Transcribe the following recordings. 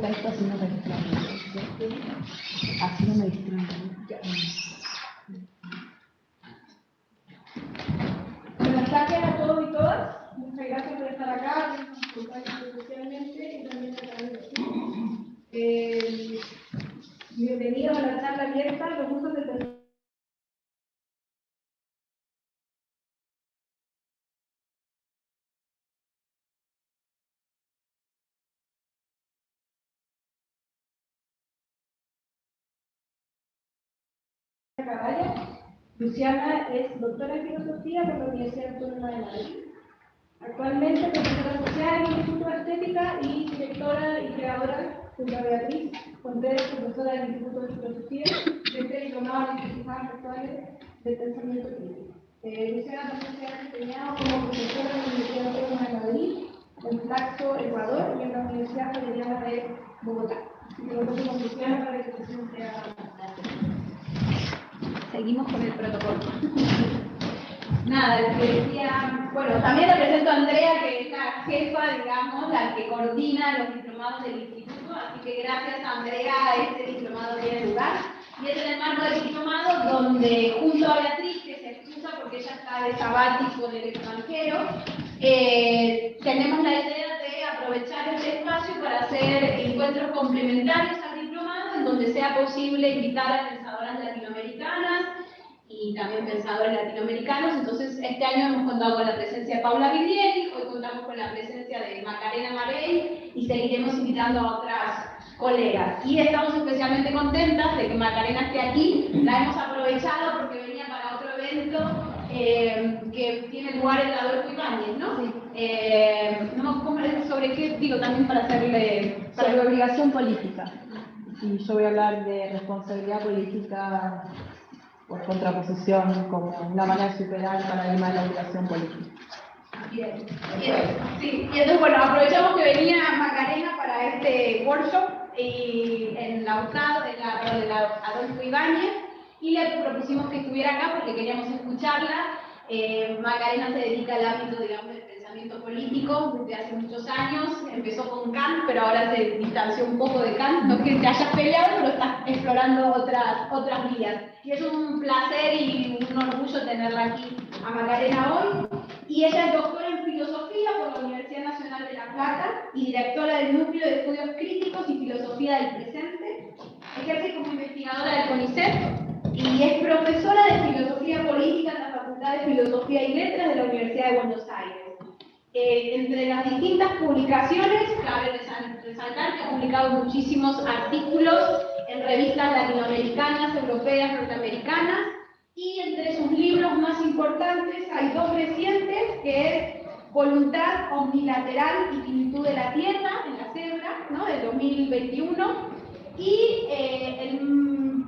vuelta a esto así no me distraigo. Así no me distraigo. Buenas tardes a todos y todas. Muchas gracias por estar acá, especialmente y también a través de aquí. Bienvenidos a la charla abierta, los usos del pensamiento. Luciana es doctora en filosofía por la Universidad Autónoma de Madrid. Actualmente profesora asociada en el Instituto de Estética y directora y creadora, junto a Beatriz Contreras, profesora del Instituto de Filosofía, de este diplomado en ejercicios actuales del pensamiento crítico. Luciana también se ha desempeñado como profesora en la Universidad Autónoma de Madrid, en Flaxo, Ecuador, y en la Universidad Javeriana de Bogotá. Así que lo tomo con Luciana para que se presente a... Seguimos con el protocolo. Nada, les decía, bueno, también le presento a Andrea, que es la jefa, digamos, la que coordina los diplomados del instituto, así que gracias a Andrea este diplomado tiene lugar. Y es en el marco del diplomado donde, junto a Beatriz, que se excusa porque ella está de sabático en el extranjero, tenemos la idea de aprovechar este espacio para hacer encuentros complementarios al diplomado, en donde sea posible invitar a pensadoras latinoamericanas y también pensadores latinoamericanos. Entonces, este año hemos contado con la presencia de Paula Viglieri, hoy contamos con la presencia de Macarena Marey y seguiremos invitando a otras colegas. Y estamos especialmente contentas de que Macarena esté aquí. La hemos aprovechado porque venía para otro evento que tiene lugar en la Adolfo Ibáñez, ¿no? Sí. ¿Sobre qué digo también para hacerle... Sobre obligación política. Y yo voy a hablar de responsabilidad política por contraposición como una manera de superar el paradigma de la obligación política. Bien. Sí, y entonces, bueno, aprovechamos que venía Macarena para este workshop en la UCAD, de la Adolfo Ibáñez, y le propusimos que estuviera acá porque queríamos escucharla. Macarena se dedica al ámbito, digamos, del pensamiento político desde hace muchos años. Empezó con Kant, pero ahora se distanció un poco de Kant. No es que te hayas peleado, pero estás explorando otras vías. Y es un placer y un orgullo tenerla aquí a Macarena hoy. Y ella es doctora en filosofía por la Universidad Nacional de La Plata y directora del Núcleo de Estudios Críticos y Filosofía del Presente. Ejerce como investigadora del CONICET y es profesora de filosofía política en la Facultad de Filosofía y Letras de la Universidad de Buenos Aires. Entre las distintas publicaciones, cabe resaltar que ha publicado muchísimos artículos en revistas latinoamericanas, europeas, norteamericanas, y entre sus libros más importantes hay dos recientes, que es Voluntad Omnilateral y Finitud de la Tierra, en la Cebra, ¿no?, del 2021, y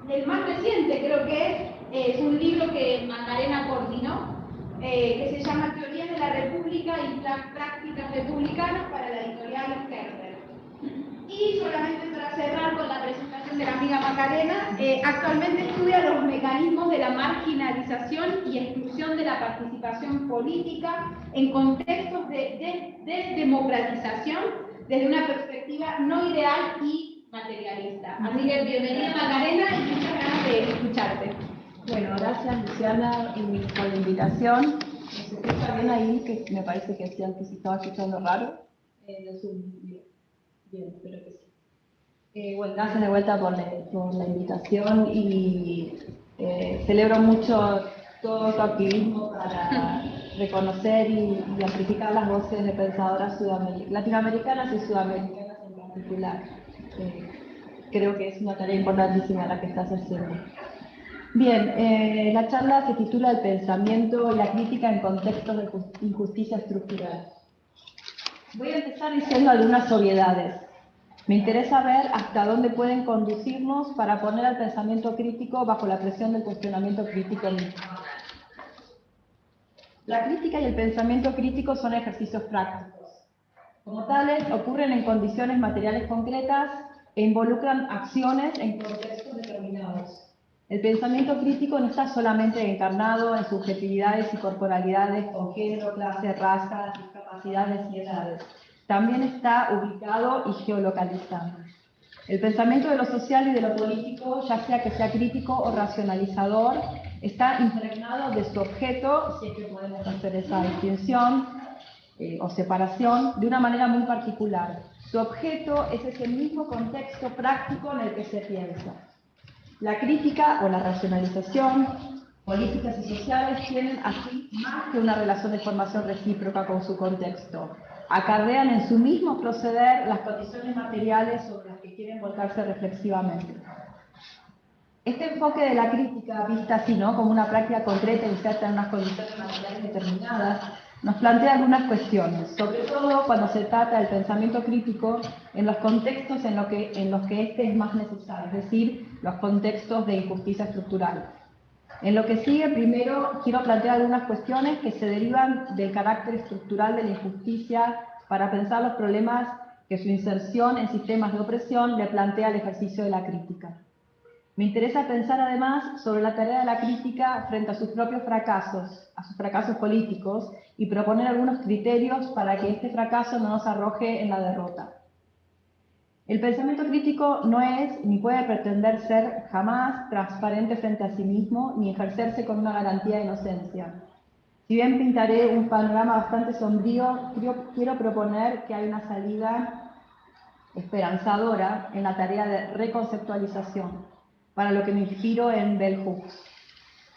el más reciente creo que es un libro que Macarena coordinó, que se llama Teorías de la República y Prácticas Republicanas para la editorial Herder. Y solamente para cerrar con la presentación de la amiga Macarena, actualmente estudia los mecanismos de la marginalización y exclusión de la participación política en contextos de desdemocratización desde una perspectiva no ideal y materialista. Así que bienvenida Macarena y muchas ganas de escucharte. Bueno, gracias Luciana por la invitación. ¿Se escucha bien ahí? Que me parece que sí, antes estaba escuchando raro. Bien, espero que sí. Bueno, gracias de vuelta por la invitación y celebro mucho todo tu activismo para reconocer y amplificar las voces de pensadoras latinoamericanas y sudamericanas en particular. Creo que es una tarea importantísima la que estás haciendo. Bien, la charla se titula El pensamiento y la crítica en contextos de injusticia estructural. Voy a empezar diciendo algunas obviedades. Me interesa ver hasta dónde pueden conducirnos para poner al pensamiento crítico bajo la presión del cuestionamiento crítico mismo. La crítica y el pensamiento crítico son ejercicios prácticos. Como tales, ocurren en condiciones materiales concretas e involucran acciones en contextos determinados. El pensamiento crítico no está solamente encarnado en subjetividades y corporalidades con género, clase, raza, discapacidades y edades. También está ubicado y geolocalizado. El pensamiento de lo social y de lo político, ya sea que sea crítico o racionalizador, está impregnado de su objeto, si es que podemos hacer esa distinción o separación, de una manera muy particular. Su objeto es ese mismo contexto práctico en el que se piensa. La crítica o la racionalización, políticas y sociales tienen así más que una relación de formación recíproca con su contexto. Acarrean en su mismo proceder las condiciones materiales sobre las que quieren volcarse reflexivamente. Este enfoque de la crítica, vista así, ¿no?, como una práctica concreta inserta en unas condiciones materiales determinadas, nos plantea algunas cuestiones, sobre todo cuando se trata del pensamiento crítico en los contextos en los que este es más necesario, es decir, los contextos de injusticia estructural. En lo que sigue, primero quiero plantear algunas cuestiones que se derivan del carácter estructural de la injusticia para pensar los problemas que su inserción en sistemas de opresión le plantea al ejercicio de la crítica. Me interesa pensar además sobre la tarea de la crítica frente a sus propios fracasos, a sus fracasos políticos, y proponer algunos criterios para que este fracaso no nos arroje en la derrota. El pensamiento crítico no es ni puede pretender ser jamás transparente frente a sí mismo, ni ejercerse con una garantía de inocencia. Si bien pintaré un panorama bastante sombrío, quiero proponer que hay una salida esperanzadora en la tarea de reconceptualización, para lo que me inspiro en Bell Hooks.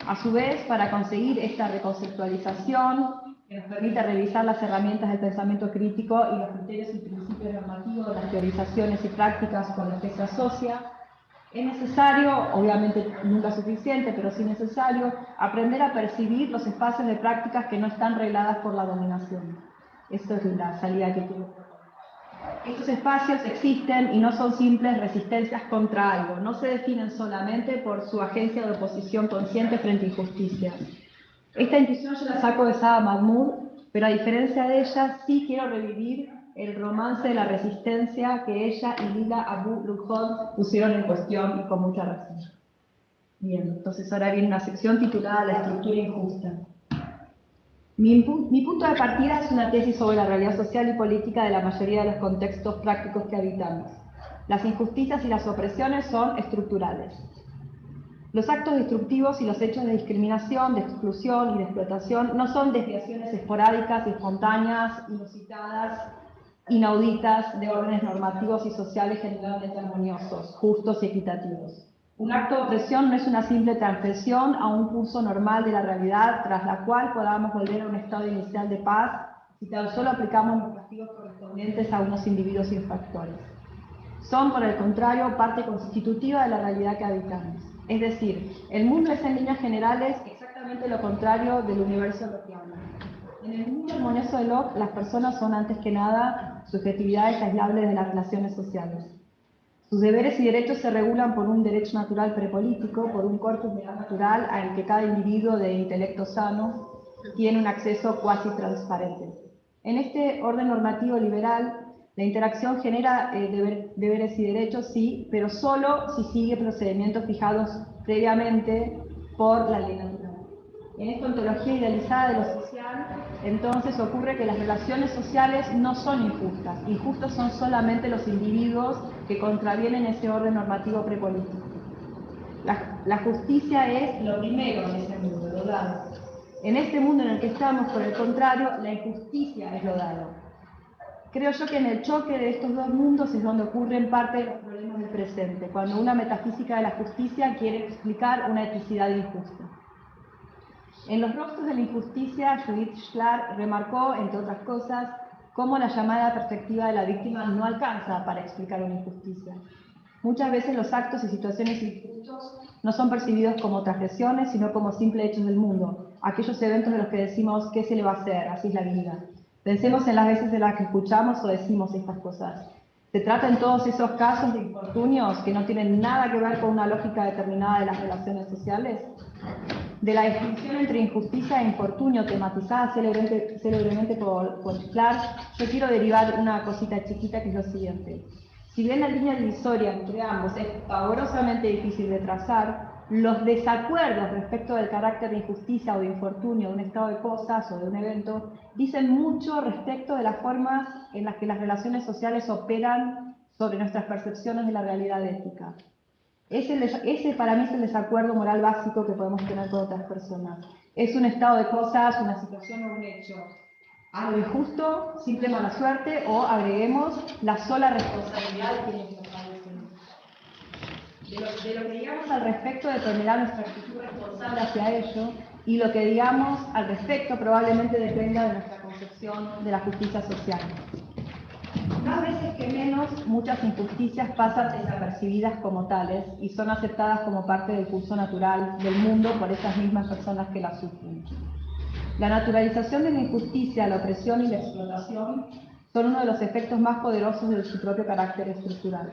A su vez, para conseguir esta reconceptualización, que nos permite revisar las herramientas del pensamiento crítico y los criterios y principios normativos, las teorizaciones y prácticas con las que se asocia, es necesario, obviamente nunca suficiente, pero sí necesario, aprender a percibir los espacios de prácticas que no están regladas por la dominación. Esa es la salida que quiero proponer. Estos espacios existen y no son simples resistencias contra algo, no se definen solamente por su agencia de oposición consciente frente a injusticias. Esta intuición yo la saco de Saba Mahmood, pero a diferencia de ella, sí quiero revivir el romance de la resistencia que ella y Lila Abu Lukhod pusieron en cuestión y con mucha razón. Bien, entonces ahora viene una sección titulada La estructura injusta. Mi punto de partida es una tesis sobre la realidad social y política de la mayoría de los contextos prácticos que habitamos. Las injusticias y las opresiones son estructurales. Los actos destructivos y los hechos de discriminación, de exclusión y de explotación no son desviaciones esporádicas, espontáneas, inusitadas, inauditas de órdenes normativos y sociales generalmente armoniosos, justos y equitativos. Un acto de opresión no es una simple transgresión a un curso normal de la realidad tras la cual podamos volver a un estado inicial de paz si tan solo aplicamos los castigos correspondientes a unos individuos infractores. Son, por el contrario, parte constitutiva de la realidad que habitamos. Es decir, el mundo es en líneas generales exactamente lo contrario del universo lockeano. En el mundo armonioso de Locke, las personas son antes que nada subjetividades aislables de las relaciones sociales. Sus deberes y derechos se regulan por un derecho natural prepolítico, por un corpus legal natural al que cada individuo de intelecto sano tiene un acceso cuasi transparente. En este orden normativo liberal, la interacción genera deberes y derechos, sí, pero solo si sigue procedimientos fijados previamente por la ley natural. En esta ontología idealizada de lo social, entonces ocurre que las relaciones sociales no son injustas. Injustos son solamente los individuos que contravienen ese orden normativo prepolítico. La justicia es lo primero en ese mundo, lo dado. En este mundo en el que estamos, por el contrario, la injusticia es lo dado. Creo yo que en el choque de estos dos mundos es donde ocurren parte de los problemas del presente, cuando una metafísica de la justicia quiere explicar una eticidad injusta. En Los rostros de la injusticia, Judith Shklar remarcó, entre otras cosas, cómo la llamada perspectiva de la víctima no alcanza para explicar una injusticia. Muchas veces los actos y situaciones injustos no son percibidos como transgresiones, sino como simples hechos del mundo, aquellos eventos de los que decimos ¿qué se le va a hacer? Así es la vida. Pensemos en las veces en las que escuchamos o decimos estas cosas. ¿Se trata en todos esos casos de infortunios que no tienen nada que ver con una lógica determinada de las relaciones sociales? De la distinción entre injusticia e infortunio tematizada célebremente por Shklar, yo quiero derivar una cosita chiquita que es lo siguiente. Si bien la línea divisoria entre ambos es pavorosamente difícil de trazar, los desacuerdos respecto del carácter de injusticia o de infortunio de un estado de cosas o de un evento dicen mucho respecto de las formas en las que las relaciones sociales operan sobre nuestras percepciones de la realidad ética. Ese para mí es el desacuerdo moral básico que podemos tener con otras personas. Es un estado de cosas, una situación o un hecho. Algo injusto, simple mala suerte, o agreguemos la sola responsabilidad de quienes lo padecen. De lo que digamos al respecto dependerá nuestra actitud responsable hacia ello, y lo que digamos al respecto probablemente dependa de nuestra concepción de la justicia social. Más veces que menos, muchas injusticias pasan desapercibidas como tales y son aceptadas como parte del curso natural del mundo por esas mismas personas que las sufren. La naturalización de la injusticia, la opresión y la explotación son uno de los efectos más poderosos de su propio carácter estructural.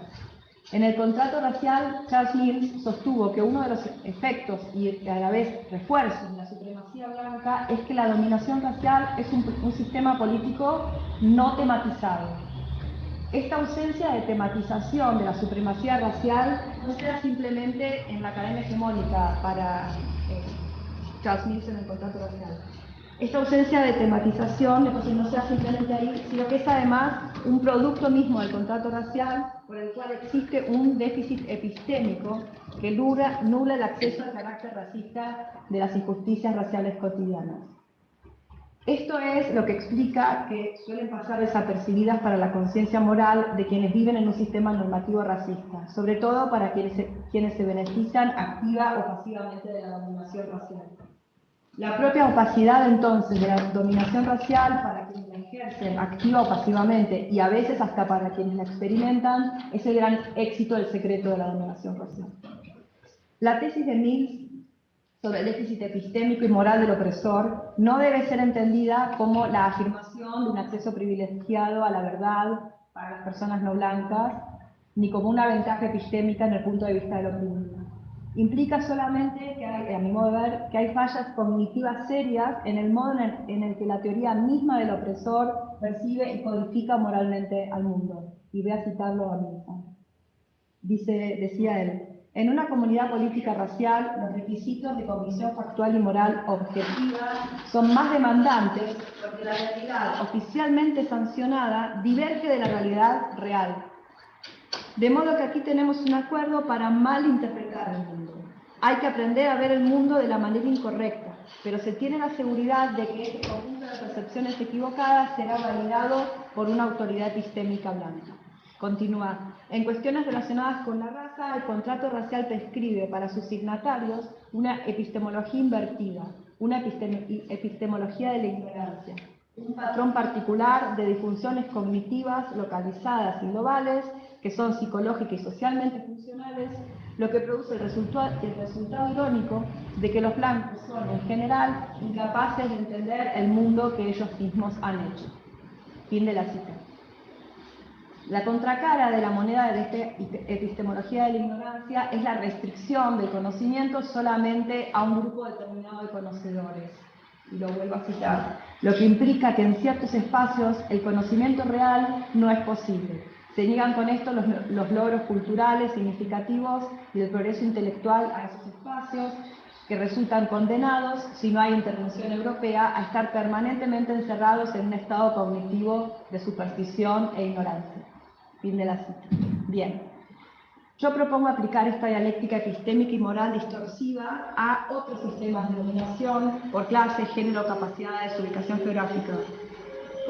En el contrato racial, Charles Mills sostuvo que uno de los efectos y a la vez refuerzos de la supremacía blanca es que la dominación racial es un sistema político no tematizado. Esta ausencia de tematización de la supremacía racial no se da simplemente en la cadena hegemónica para Charles Mills en el contrato racial. Esta ausencia de tematización no se da simplemente ahí, sino que es además un producto mismo del contrato racial por el cual existe un déficit epistémico que nula el acceso al carácter racista de las injusticias raciales cotidianas. Esto es lo que explica que suelen pasar desapercibidas para la conciencia moral de quienes viven en un sistema normativo racista, sobre todo para quienes se benefician activa o pasivamente de la dominación racial. La propia opacidad entonces de la dominación racial para quienes la ejercen activa o pasivamente y a veces hasta para quienes la experimentan es el gran éxito del secreto de la dominación racial. La tesis de Mills sobre el déficit epistémico y moral del opresor no debe ser entendida como la afirmación de un acceso privilegiado a la verdad para las personas no blancas, ni como una ventaja epistémica en el punto de vista del oprimido. Implica solamente, que hay, a mi modo de ver, que hay fallas cognitivas serias en el modo en el que la teoría misma del opresor percibe y codifica moralmente al mundo. Y voy a citarlo a mismo. Decía él, en una comunidad política racial, los requisitos de cognición factual y moral objetiva son más demandantes porque la realidad oficialmente sancionada diverge de la realidad real. De modo que aquí tenemos un acuerdo para mal interpretar el mundo. Hay que aprender a ver el mundo de la manera incorrecta, pero se tiene la seguridad de que este conjunto de percepciones equivocadas será validado por una autoridad epistémica blanca. Continúa. En cuestiones relacionadas con la raza, el contrato racial prescribe para sus signatarios una epistemología invertida, una epistemología de la ignorancia, un patrón particular de disfunciones cognitivas localizadas y globales que son psicológicas y socialmente funcionales, lo que produce el resultado irónico de que los blancos son, en general, incapaces de entender el mundo que ellos mismos han hecho. Fin de la cita. La contracara de la moneda de esta epistemología de la ignorancia es la restricción del conocimiento solamente a un grupo determinado de conocedores. Y lo vuelvo a citar. Lo que implica que en ciertos espacios el conocimiento real no es posible. Se niegan con esto los logros culturales significativos y el progreso intelectual a esos espacios, que resultan condenados, si no hay intervención europea, a estar permanentemente encerrados en un estado cognitivo de superstición e ignorancia. Fin de la cita. Bien. Yo propongo aplicar esta dialéctica epistémica y moral distorsiva a otros sistemas de dominación por clase, género, capacidades, ubicación geográfica.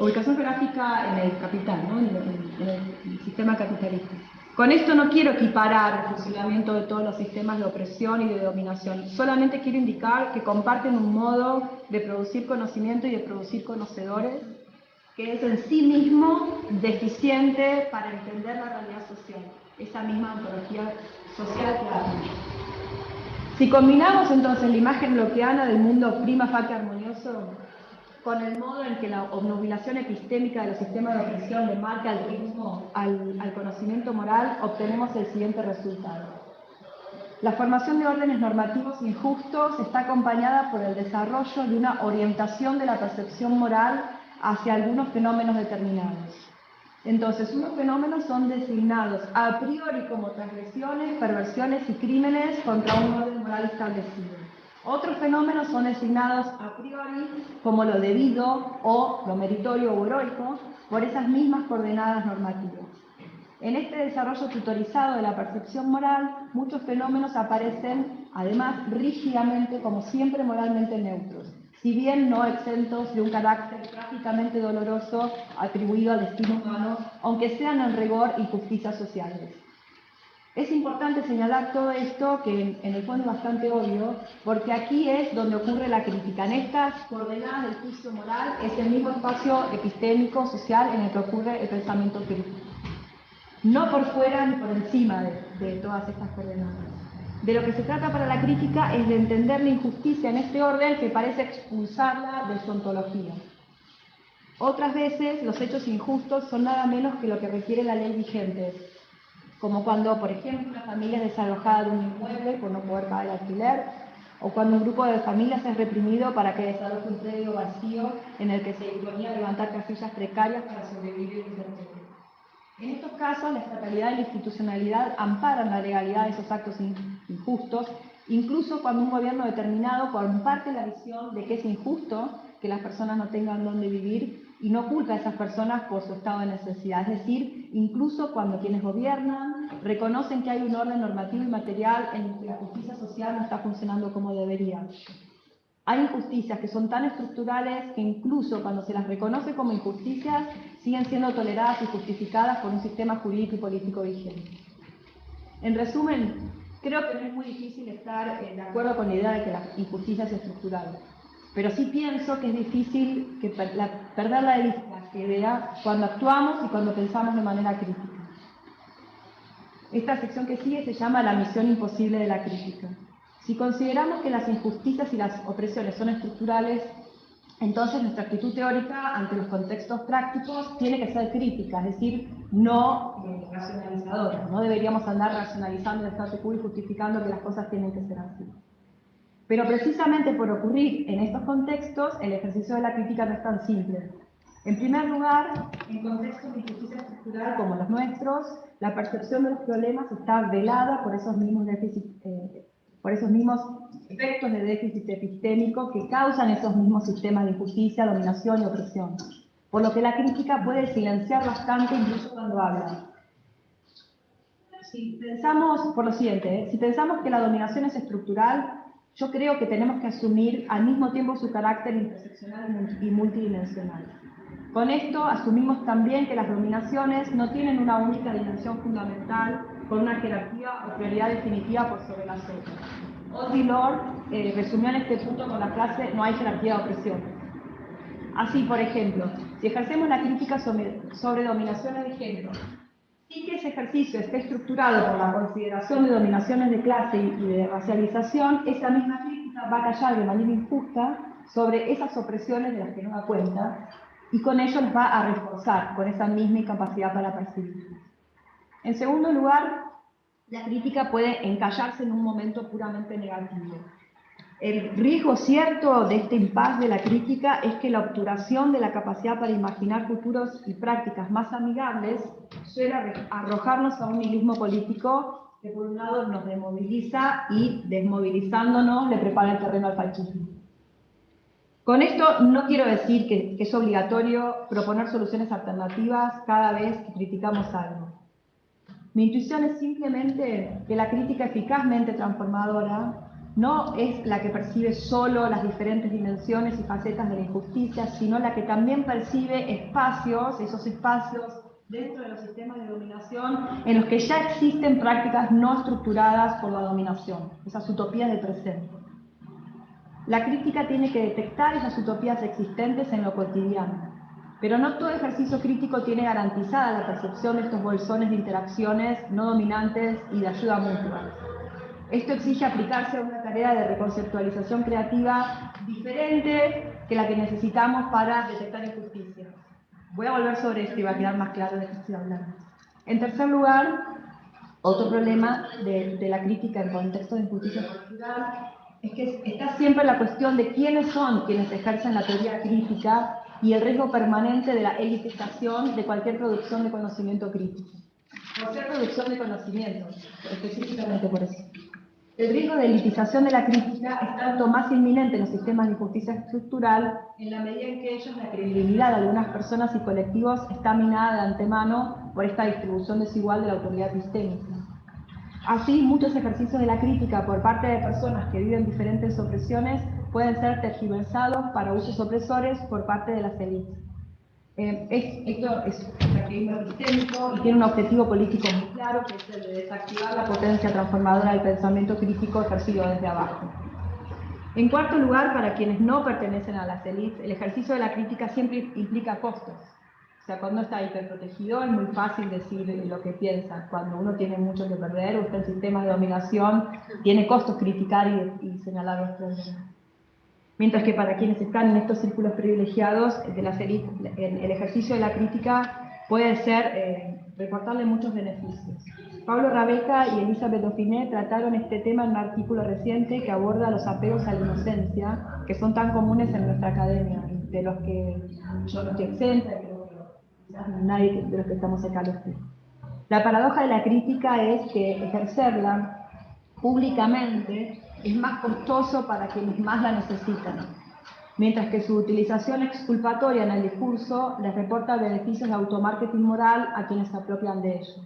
Ubicación geográfica en el capital, ¿no? en el sistema capitalista. Con esto no quiero equiparar el funcionamiento de todos los sistemas de opresión y de dominación, solamente quiero indicar que comparten un modo de producir conocimiento y de producir conocedores que es en sí mismo deficiente para entender la realidad social, esa misma ontología social que hay. Si combinamos entonces la imagen bloqueana del mundo prima facie armonioso con el modo en que la obnubilación epistémica de los sistemas de opresión le marca el ritmo al conocimiento moral, obtenemos el siguiente resultado. La formación de órdenes normativos injustos está acompañada por el desarrollo de una orientación de la percepción moral hacia algunos fenómenos determinados. Entonces, unos fenómenos son designados a priori como transgresiones, perversiones y crímenes contra un orden moral establecido. Otros fenómenos son designados a priori como lo debido o lo meritorio o heroico por esas mismas coordenadas normativas. En este desarrollo tutorizado de la percepción moral, muchos fenómenos aparecen, además, rígidamente, como siempre, moralmente neutros, si bien no exentos de un carácter trágicamente doloroso atribuido al destino humano, aunque sean en rigor injusticias sociales. Es importante señalar todo esto, que en el fondo es bastante obvio, porque aquí es donde ocurre la crítica. En estas coordenadas del juicio moral es el mismo espacio epistémico, social, en el que ocurre el pensamiento crítico. No por fuera ni por encima de todas estas coordenadas. De lo que se trata para la crítica es de entender la injusticia en este orden que parece expulsarla de su ontología. Otras veces los hechos injustos son nada menos que lo que requiere la ley vigente, como cuando, por ejemplo, una familia es desalojada de un inmueble por no poder pagar el alquiler, o cuando un grupo de familias es reprimido para que desaloje un predio vacío en el que se imponía levantar casillas precarias para sobrevivir en el. En estos casos, la estatalidad y la institucionalidad amparan la legalidad de esos actos injustos, incluso cuando un gobierno determinado comparte la visión de que es injusto que las personas no tengan dónde vivir y no culpa a esas personas por su estado de necesidad. Es decir, incluso cuando quienes gobiernan reconocen que hay un orden normativo y material en el que la justicia social no está funcionando como debería. Hay injusticias que son tan estructurales que incluso cuando se las reconoce como injusticias, siguen siendo toleradas y justificadas por un sistema jurídico y político vigente. En resumen, creo que no es muy difícil estar de acuerdo con la idea de que la injusticia es estructural, pero sí pienso que es difícil perderla de vista, que idea cuando actuamos y cuando pensamos de manera crítica. Esta sección que sigue se llama La misión imposible de la crítica. Si consideramos que las injusticias y las opresiones son estructurales, entonces nuestra actitud teórica ante los contextos prácticos tiene que ser crítica, es decir, no racionalizadora. No deberíamos andar racionalizando el statu quo y justificando que las cosas tienen que ser así. Pero precisamente por ocurrir en estos contextos, el ejercicio de la crítica no es tan simple. En primer lugar, en contextos de injusticia estructural como los nuestros, la percepción de los problemas está velada por esos mismos efectos de déficit epistémico que causan esos mismos sistemas de injusticia, dominación y opresión. Por lo que la crítica puede silenciar bastante incluso cuando habla. Si pensamos, por lo siguiente, si pensamos que la dominación es estructural, yo creo que tenemos que asumir al mismo tiempo su carácter interseccional y multidimensional. Con esto asumimos también que las dominaciones no tienen una única dimensión fundamental con una jerarquía o prioridad definitiva por sobre las otras. Audre Lorde resumió en este punto con la frase "no hay jerarquía de opresión". Así, por ejemplo, si ejercemos la crítica sobre dominaciones de género, sin que ese ejercicio esté estructurado por la consideración de dominaciones de clase y de racialización, esa misma crítica va a callar de manera injusta sobre esas opresiones de las que no da cuenta, y con ello las va a reforzar con esa misma incapacidad para percibirlas. En segundo lugar, la crítica puede encallarse en un momento puramente negativo. El riesgo cierto de este impasse de la crítica es que la obturación de la capacidad para imaginar futuros y prácticas más amigables suele arrojarnos a un nihilismo político que por un lado nos desmoviliza y, desmovilizándonos, le prepara el terreno al fascismo. Con esto no quiero decir que es obligatorio proponer soluciones alternativas cada vez que criticamos algo. Mi intuición es simplemente que la crítica eficazmente transformadora no es la que percibe solo las diferentes dimensiones y facetas de la injusticia, sino la que también percibe espacios, esos espacios dentro de los sistemas de dominación en los que ya existen prácticas no estructuradas por la dominación, esas utopías del presente. La crítica tiene que detectar esas utopías existentes en lo cotidiano, pero no todo ejercicio crítico tiene garantizada la percepción de estos bolsones de interacciones no dominantes y de ayuda mutua. Esto exige aplicarse a una tarea de reconceptualización creativa diferente que la que necesitamos para detectar injusticia. Voy a volver sobre esto y va a quedar más claro de qué estoy hablando. En tercer lugar, otro problema de la crítica en contexto de injusticia estructural es que está siempre la cuestión de quiénes son quienes ejercen la teoría crítica y el riesgo permanente de la elitización de cualquier producción de conocimiento crítico. Por ser producción de conocimiento, específicamente por eso. El riesgo de elitización de la crítica es tanto más inminente en los sistemas de injusticia estructural en la medida en que ellos, la credibilidad de algunas personas y colectivos está minada de antemano por esta distribución desigual de la autoridad epistémica. Así, muchos ejercicios de la crítica por parte de personas que viven diferentes opresiones pueden ser tergiversados para usos opresores por parte de las élites. Esto es un activismo epistémico y tiene un objetivo político muy claro, que es el de desactivar la potencia transformadora del pensamiento crítico ejercido desde abajo. En cuarto lugar, para quienes no pertenecen a las élites, el ejercicio de la crítica siempre implica costos. O sea, cuando está hiperprotegido es muy fácil decir lo que piensa. Cuando uno tiene mucho que perder o está en sistemas de dominación, tiene costos criticar y señalar los problemas. Mientras que para quienes están en estos círculos privilegiados de las élites, el ejercicio de la crítica puede ser reportarle muchos beneficios. Pablo Rabeca y Elizabeth Dauphiné trataron este tema en un artículo reciente que aborda los apegos a la inocencia, que son tan comunes en nuestra academia, de los que yo no estoy exenta, nadie de los que estamos acá lo esté. La paradoja de la crítica es que ejercerla públicamente es más costoso para quienes más la necesitan, mientras que su utilización exculpatoria en el discurso les reporta beneficios de automarketing moral a quienes se apropian de ello.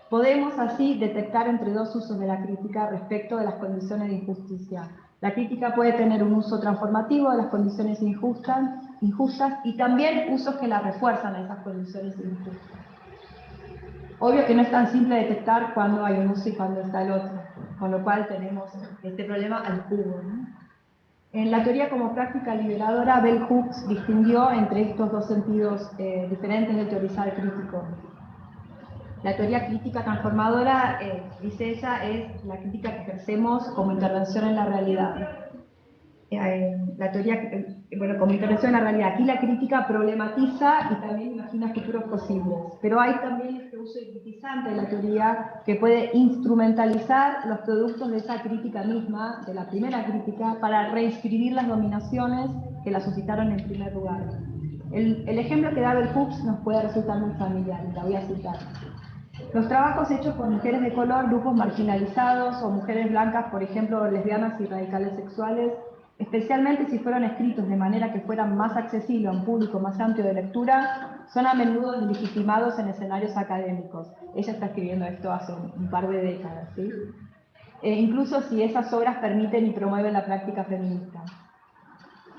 Podemos así detectar entre dos usos de la crítica respecto de las condiciones de injusticia. La crítica puede tener un uso transformativo de las condiciones injustas y también usos que la refuerzan a esas condiciones injustas. Obvio que no es tan simple detectar cuándo hay un uso y cuándo está el otro, con lo cual tenemos este problema al cubo, ¿no? En la teoría como práctica liberadora, Bell Hooks distinguió entre estos dos sentidos diferentes del teorizar crítico. La teoría crítica transformadora, dice ella, es la crítica que ejercemos como intervención en la realidad. La teoría, como intervención en la realidad, aquí la crítica problematiza y también imagina futuros posibles, pero hay también este uso critizante de la teoría que puede instrumentalizar los productos de esa crítica misma, de la primera crítica, para reescribir las dominaciones que la suscitaron en primer lugar. El ejemplo que da Bell Hooks nos puede resultar muy familiar, y la voy a citar. Los trabajos hechos por mujeres de color, grupos marginalizados o mujeres blancas, por ejemplo, lesbianas y radicales sexuales, especialmente si fueron escritos de manera que fueran más accesibles a un público más amplio de lectura, son a menudo legitimados en escenarios académicos. Ella está escribiendo esto hace un par de décadas, ¿sí? Incluso si esas obras permiten y promueven la práctica feminista.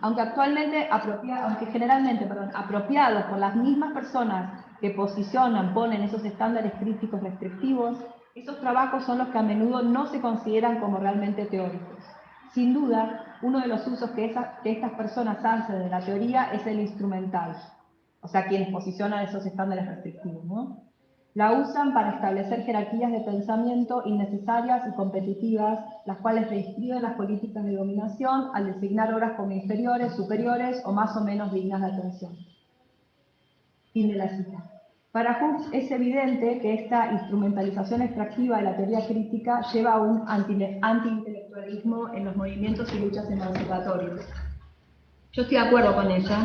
Aunque generalmente apropiados por las mismas personas que ponen esos estándares críticos restrictivos, esos trabajos son los que a menudo no se consideran como realmente teóricos. Sin duda, uno de los usos que estas personas hacen de la teoría es el instrumental, o sea, quienes posicionan esos estándares restrictivos, ¿no? La usan para establecer jerarquías de pensamiento innecesarias y competitivas, las cuales reescriben las políticas de dominación al designar obras como inferiores, superiores o más o menos dignas de atención. Fin de la cita. Para Hooks es evidente que esta instrumentalización extractiva de la teoría crítica lleva a un anti-intelectualismo en los movimientos y luchas emancipatorios. Yo estoy de acuerdo con ella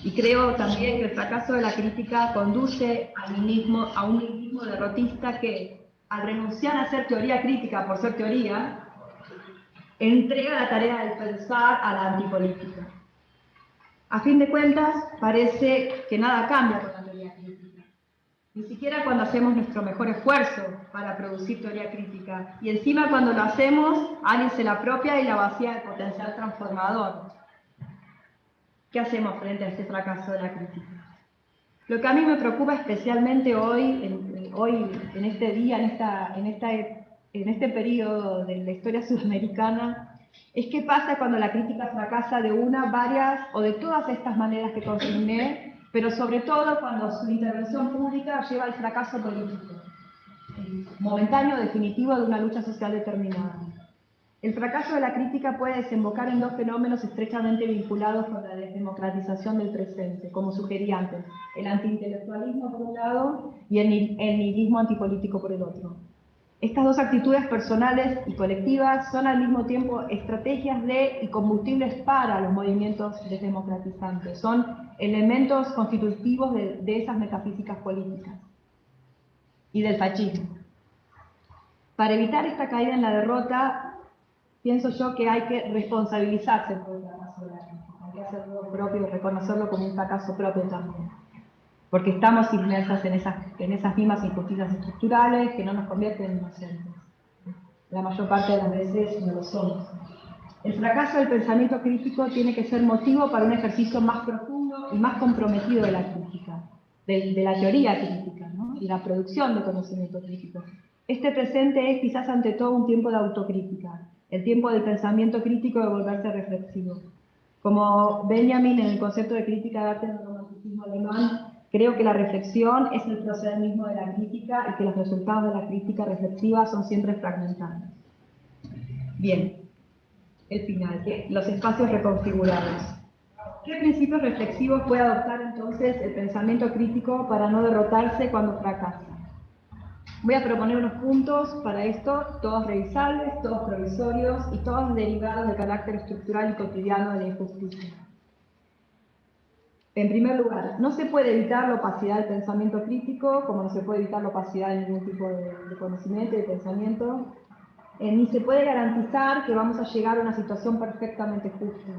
y creo también que el fracaso de la crítica conduce a un nihilismo derrotista que, al renunciar a hacer teoría crítica por ser teoría, entrega la tarea de pensar a la antipolítica. A fin de cuentas, parece que nada cambia con la teoría crítica. Ni siquiera cuando hacemos nuestro mejor esfuerzo para producir teoría crítica. Y encima cuando lo hacemos, alguien se la apropia y la vacía de potencial transformador. ¿Qué hacemos frente a este fracaso de la crítica? Lo que a mí me preocupa especialmente hoy, en este día, en este periodo de la historia sudamericana, es qué pasa cuando la crítica fracasa de una, varias o de todas estas maneras que consigné, pero sobre todo cuando su intervención pública lleva al fracaso político, momentáneo definitivo de una lucha social determinada. El fracaso de la crítica puede desembocar en dos fenómenos estrechamente vinculados con la desdemocratización del presente, como sugerí antes, el antiintelectualismo por un lado y el nihilismo antipolítico por el otro. Estas dos actitudes personales y colectivas son al mismo tiempo estrategias y combustibles para los movimientos desdemocratizantes, son elementos constitutivos de esas metafísicas políticas y del fascismo. Para evitar esta caída en la derrota, pienso yo que hay que responsabilizarse por el fracaso de la crítica, hay que hacerlo propio y reconocerlo como un fracaso propio también. porque estamos inmersas en esas mismas injusticias estructurales que no nos convierten en inocentes. La mayor parte de las veces no lo somos. El fracaso del pensamiento crítico tiene que ser motivo para un ejercicio más profundo y más comprometido de la crítica, de la teoría crítica, ¿no? Y la producción de conocimiento crítico. Este presente es quizás ante todo un tiempo de autocrítica, el tiempo del pensamiento crítico de volverse reflexivo. Como Benjamin en el concepto de crítica de arte del romanticismo alemán, creo que la reflexión es el proceder mismo de la crítica y que los resultados de la crítica reflexiva son siempre fragmentarios. Bien, el final, los espacios reconfigurados. ¿Qué principios reflexivos puede adoptar entonces el pensamiento crítico para no derrotarse cuando fracasa? Voy a proponer unos puntos para esto, todos revisables, todos provisorios y todos derivados del carácter estructural y cotidiano de la injusticia. En primer lugar, no se puede evitar la opacidad del pensamiento crítico, como no se puede evitar la opacidad de ningún tipo de conocimiento y de pensamiento, ni se puede garantizar que vamos a llegar a una situación perfectamente justa.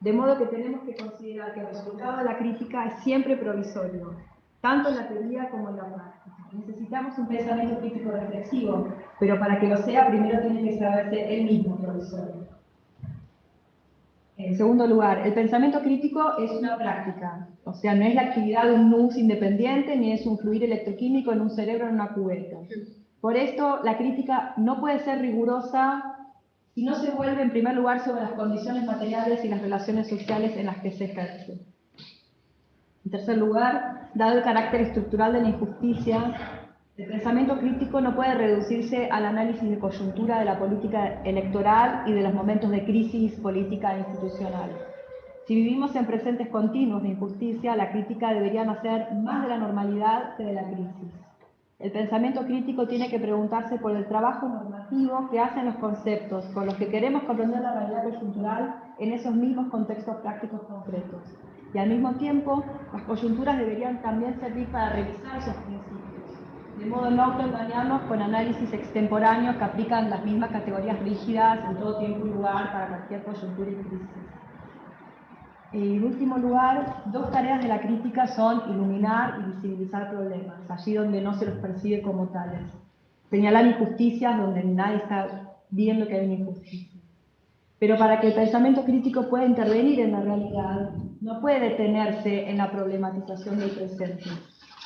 De modo que tenemos que considerar que el resultado de la crítica es siempre provisorio, tanto en la teoría como en la práctica. Necesitamos un pensamiento crítico reflexivo, pero para que lo sea, primero tiene que saberse él mismo provisorio. En segundo lugar, el pensamiento crítico es una práctica, o sea, no es la actividad de un nous independiente, ni es un fluir electroquímico en un cerebro en una cubeta. Por esto, la crítica no puede ser rigurosa si no se vuelve en primer lugar sobre las condiciones materiales y las relaciones sociales en las que se ejerce. En tercer lugar, dado el carácter estructural de la injusticia, el pensamiento crítico no puede reducirse al análisis de coyuntura de la política electoral y de los momentos de crisis política e institucional. Si vivimos en presentes continuos de injusticia, la crítica debería nacer más de la normalidad que de la crisis. El pensamiento crítico tiene que preguntarse por el trabajo normativo que hacen los conceptos con los que queremos comprender la realidad coyuntural en esos mismos contextos prácticos concretos. Y al mismo tiempo, las coyunturas deberían también servir para revisar esos principios, de modo no autoengañarnos con análisis extemporáneos que aplican las mismas categorías rígidas en todo tiempo y lugar para cualquier coyuntura y crisis. En último lugar, dos tareas de la crítica son iluminar y visibilizar problemas, allí donde no se los percibe como tales. Señalar injusticias donde nadie está viendo que hay una injusticia. Pero para que el pensamiento crítico pueda intervenir en la realidad, no puede detenerse en la problematización del presente.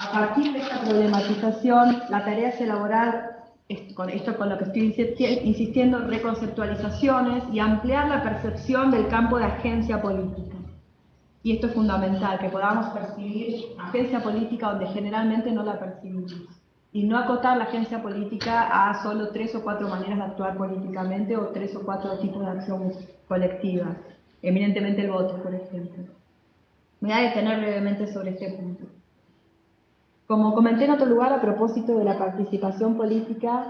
A partir de esta problematización, la tarea es elaborar, con lo que estoy insistiendo, reconceptualizaciones y ampliar la percepción del campo de agencia política. Y esto es fundamental, que podamos percibir agencia política donde generalmente no la percibimos. Y no acotar la agencia política a solo 3 o 4 maneras de actuar políticamente o 3 o 4 tipos de acción colectiva. Eminentemente el voto, por ejemplo. Me voy a detener brevemente sobre este punto. Como comenté en otro lugar a propósito de la participación política,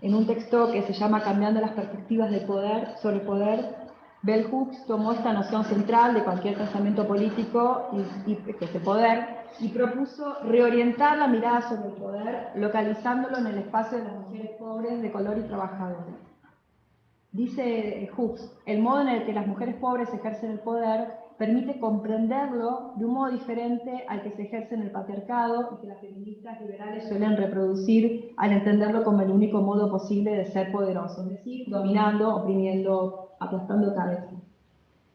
en un texto que se llama Cambiando las perspectivas de poder, sobre poder, Bell Hooks tomó esta noción central de cualquier pensamiento político, que es el poder, y propuso reorientar la mirada sobre el poder, localizándolo en el espacio de las mujeres pobres, de color y trabajadoras. Dice Hooks, el modo en el que las mujeres pobres ejercen el poder permite comprenderlo de un modo diferente al que se ejerce en el patriarcado y que las feministas liberales suelen reproducir al entenderlo como el único modo posible de ser poderosos, es decir, dominando, oprimiendo, aplastando cabezas.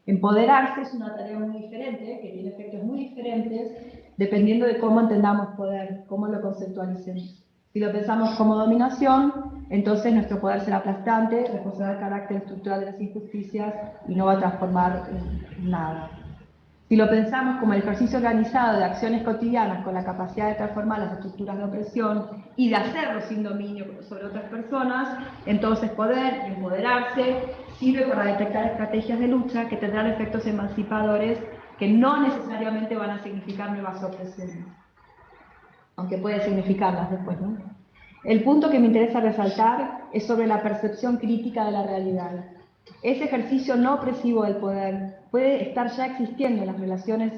Empoderarse es una tarea muy diferente, que tiene efectos muy diferentes, dependiendo de cómo entendamos poder, cómo lo conceptualicemos. Si lo pensamos como dominación, entonces nuestro poder será aplastante, reforzará el carácter estructural de las injusticias y no va a transformar nada. Si lo pensamos como el ejercicio organizado de acciones cotidianas con la capacidad de transformar las estructuras de opresión y de hacerlo sin dominio sobre otras personas, entonces poder y empoderarse sirve para detectar estrategias de lucha que tendrán efectos emancipadores que no necesariamente van a significar nuevas opresiones, aunque puede significarlas después, ¿no? El punto que me interesa resaltar es sobre la percepción crítica de la realidad. Ese ejercicio no opresivo del poder puede estar ya existiendo en las relaciones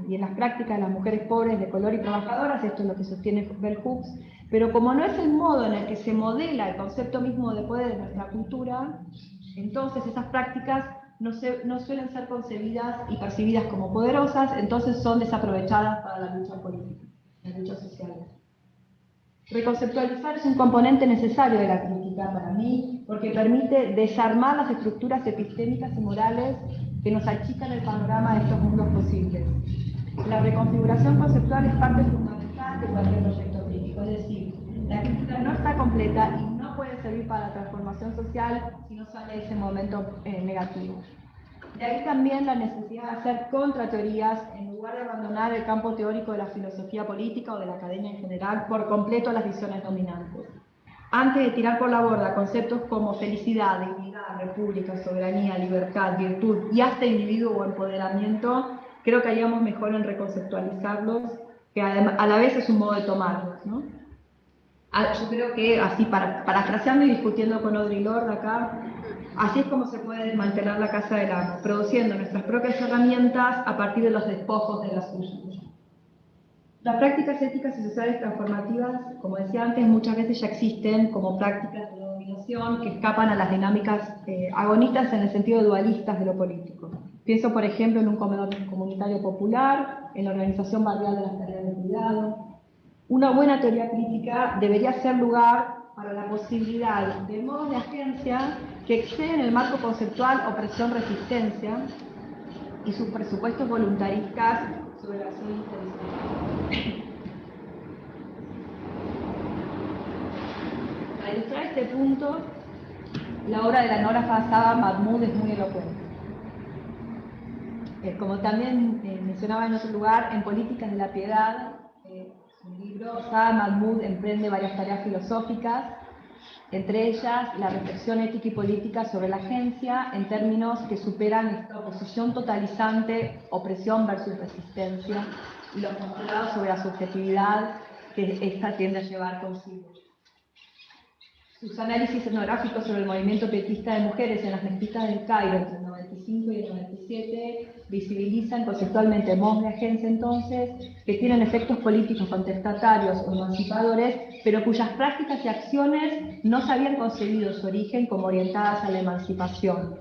y en las prácticas de las mujeres pobres de color y trabajadoras, esto es lo que sostiene Bell Hooks, pero como no es el modo en el que se modela el concepto mismo de poder en nuestra cultura, entonces esas prácticas no suelen ser concebidas y percibidas como poderosas, entonces son desaprovechadas para la lucha política. las luchas sociales. Reconceptualizar es un componente necesario de la crítica para mí, porque permite desarmar las estructuras epistémicas y morales que nos achican el panorama de estos mundos posibles. La reconfiguración conceptual es parte fundamental de cualquier proyecto crítico, es decir, la crítica no está completa y no puede servir para la transformación social si no sale de ese momento negativo. De ahí también la necesidad de hacer contrateorías en lugar de abandonar el campo teórico de la filosofía política o de la academia en general por completo a las visiones dominantes. Antes de tirar por la borda conceptos como felicidad, dignidad, república, soberanía, libertad, virtud y hasta individuo o empoderamiento, creo que haríamos mejor en reconceptualizarlos, que a la vez es un modo de tomarlos, ¿no? Yo creo que así, parafraseando y discutiendo con Audre Lorde acá, así es como se puede desmantelar la casa del amo, produciendo nuestras propias herramientas a partir de los despojos de las suyas. Las prácticas éticas y sociales transformativas, como decía antes, muchas veces ya existen como prácticas de dominación que escapan a las dinámicas agonistas en el sentido dualistas de lo político. Pienso, por ejemplo, en un comedor comunitario popular, en la organización barrial de las tareas de cuidado. Una buena teoría crítica debería ser lugar para la posibilidad de modos de agencia que exceden el marco conceptual opresión-resistencia y sus presupuestos voluntaristas sobre la acción intencional. Para ilustrar este punto, la obra de la etnógrafa Saba Mahmood es muy elocuente. Como también mencionaba en otro lugar, en Políticas de la Piedad, un libro, Saba Mahmood emprende varias tareas filosóficas, entre ellas la reflexión ética y política sobre la agencia en términos que superan esta oposición totalizante, opresión versus resistencia, y los postulados sobre la subjetividad que ésta tiende a llevar consigo. Sus análisis etnográficos sobre el movimiento pietista de mujeres en las mezquitas del Cairo entre el 95 y el 97 visibilizan conceptualmente modos de agencia entonces que tienen efectos políticos contestatarios o emancipadores, pero cuyas prácticas y acciones no se habían concebido su origen como orientadas a la emancipación.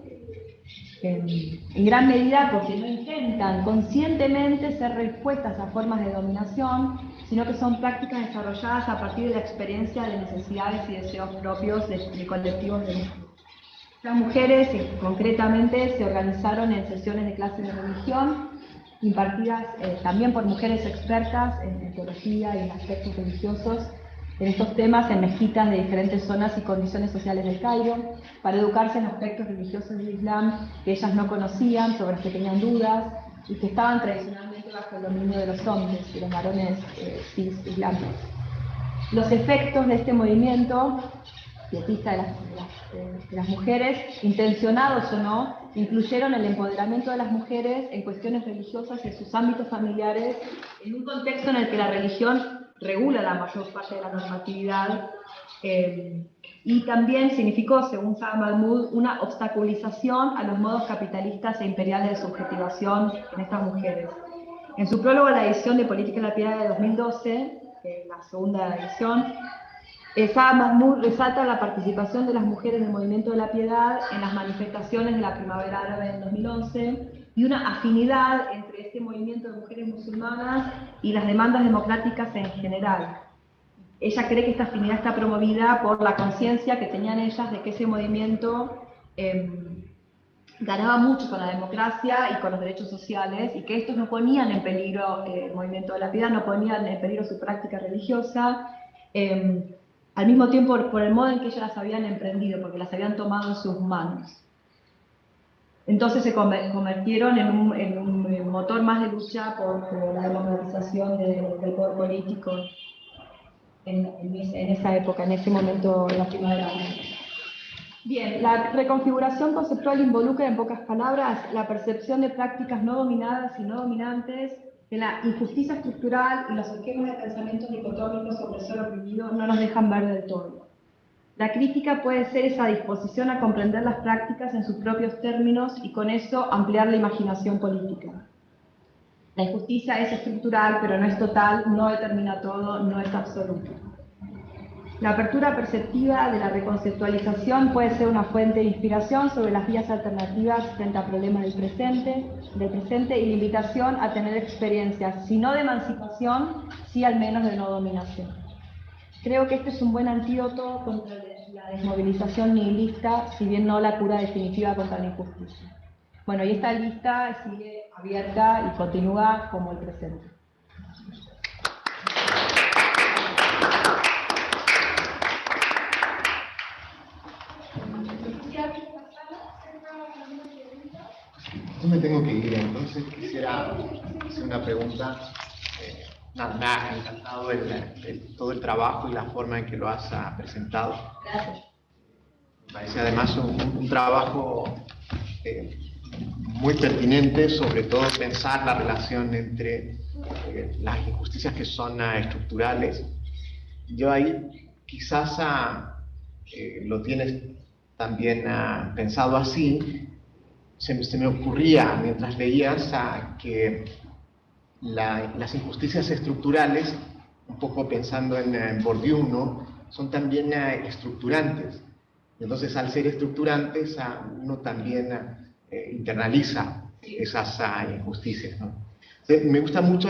En gran medida porque no intentan conscientemente ser respuestas a formas de dominación, sino que son prácticas desarrolladas a partir de la experiencia de necesidades y deseos propios de colectivos de mujeres. Las mujeres concretamente se organizaron en sesiones de clases de religión, impartidas también por mujeres expertas en teología y en aspectos religiosos, en estos temas en mezquitas de diferentes zonas y condiciones sociales del Cairo, para educarse en aspectos religiosos del Islam que ellas no conocían, sobre los que tenían dudas, y que estaban tradicionalmente bajo el dominio de los hombres, de los varones cis islámicos. Los efectos de este movimiento pietista de las mujeres, intencionados o no, incluyeron el empoderamiento de las mujeres en cuestiones religiosas y en sus ámbitos familiares, en un contexto en el que la religión regula la mayor parte de la normatividad, y también significó, según Saba Mahmood, una obstaculización a los modos capitalistas e imperiales de subjetivación en estas mujeres. En su prólogo a la edición de Política de la Piedad de 2012, la segunda edición, Saba Mahmood resalta la participación de las mujeres del Movimiento de la Piedad en las manifestaciones de la Primavera Árabe del 2011 y una afinidad entre este movimiento de mujeres musulmanas y las demandas democráticas en general. Ella cree que esta afinidad está promovida por la conciencia que tenían ellas de que ese movimiento ganaba mucho con la democracia y con los derechos sociales, y que estos no ponían en peligro el Movimiento de la Piedad, no ponían en peligro su práctica religiosa, al mismo tiempo por el modo en que ellas las habían emprendido, porque las habían tomado en sus manos. Entonces se convirtieron en un motor más de lucha por la democratización del poder político en esa época, en ese momento de la Primavera. Bien, la reconfiguración conceptual involucra, en pocas palabras, la percepción de prácticas no dominadas y no dominantes, que la injusticia estructural y los esquemas de pensamiento dicotómicos opresor-oprimido no nos dejan ver del todo. La crítica puede ser esa disposición a comprender las prácticas en sus propios términos y con eso ampliar la imaginación política. La injusticia es estructural, pero no es total, no determina todo, no es absoluto. La apertura perceptiva de la reconceptualización puede ser una fuente de inspiración sobre las vías alternativas frente a problemas del presente y la invitación a tener experiencias, si no de emancipación, sí al menos de no dominación. Creo que este es un buen antídoto contra la desmovilización nihilista, si bien no la cura definitiva contra la injusticia. Bueno, y esta lista sigue abierta y continúa como el presente. Yo me tengo que ir, entonces quisiera hacer una pregunta. Nada, me ha encantado todo el trabajo y la forma en que lo has presentado. Gracias. Me parece además un trabajo muy pertinente, sobre todo pensar la relación entre las injusticias que son estructurales. Yo ahí quizás lo tienes también pensado así. Se me ocurría mientras leías que las injusticias estructurales, un poco pensando en Bourdieu, ¿no?, son también estructurantes. Entonces, al ser estructurantes, uno también internaliza esas injusticias, ¿no? Entonces, me gusta mucho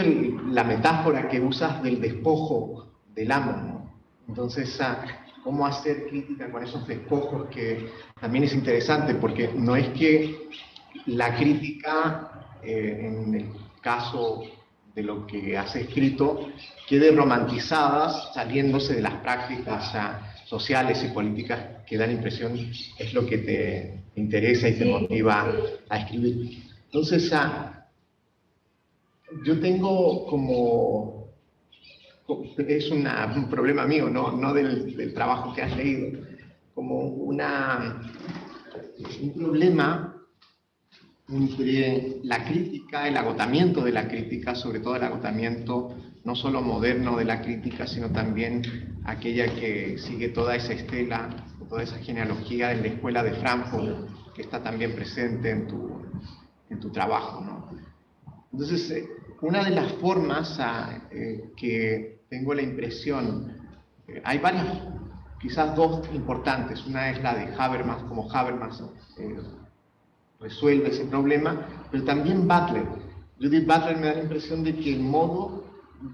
la metáfora que usas del despojo del amo, ¿no? Entonces, cómo hacer crítica con esos despojos, que también es interesante, porque no es que la crítica, en el caso de lo que has escrito, quede romantizada, saliéndose de las prácticas sociales y políticas que dan impresión es lo que te interesa y te motiva a escribir. Entonces, yo tengo como... es un problema mío, no del trabajo que has leído, como un problema entre la crítica, el agotamiento de la crítica, sobre todo el agotamiento no solo moderno de la crítica, sino también aquella que sigue toda esa estela, toda esa genealogía de la escuela de Frankfurt, que está también presente en tu trabajo, ¿no? Entonces, una de las formas que tengo la impresión, hay varias, quizás dos importantes. Una es la de Habermas, como Habermas resuelve ese problema, pero también Butler. Judith Butler me da la impresión de que el modo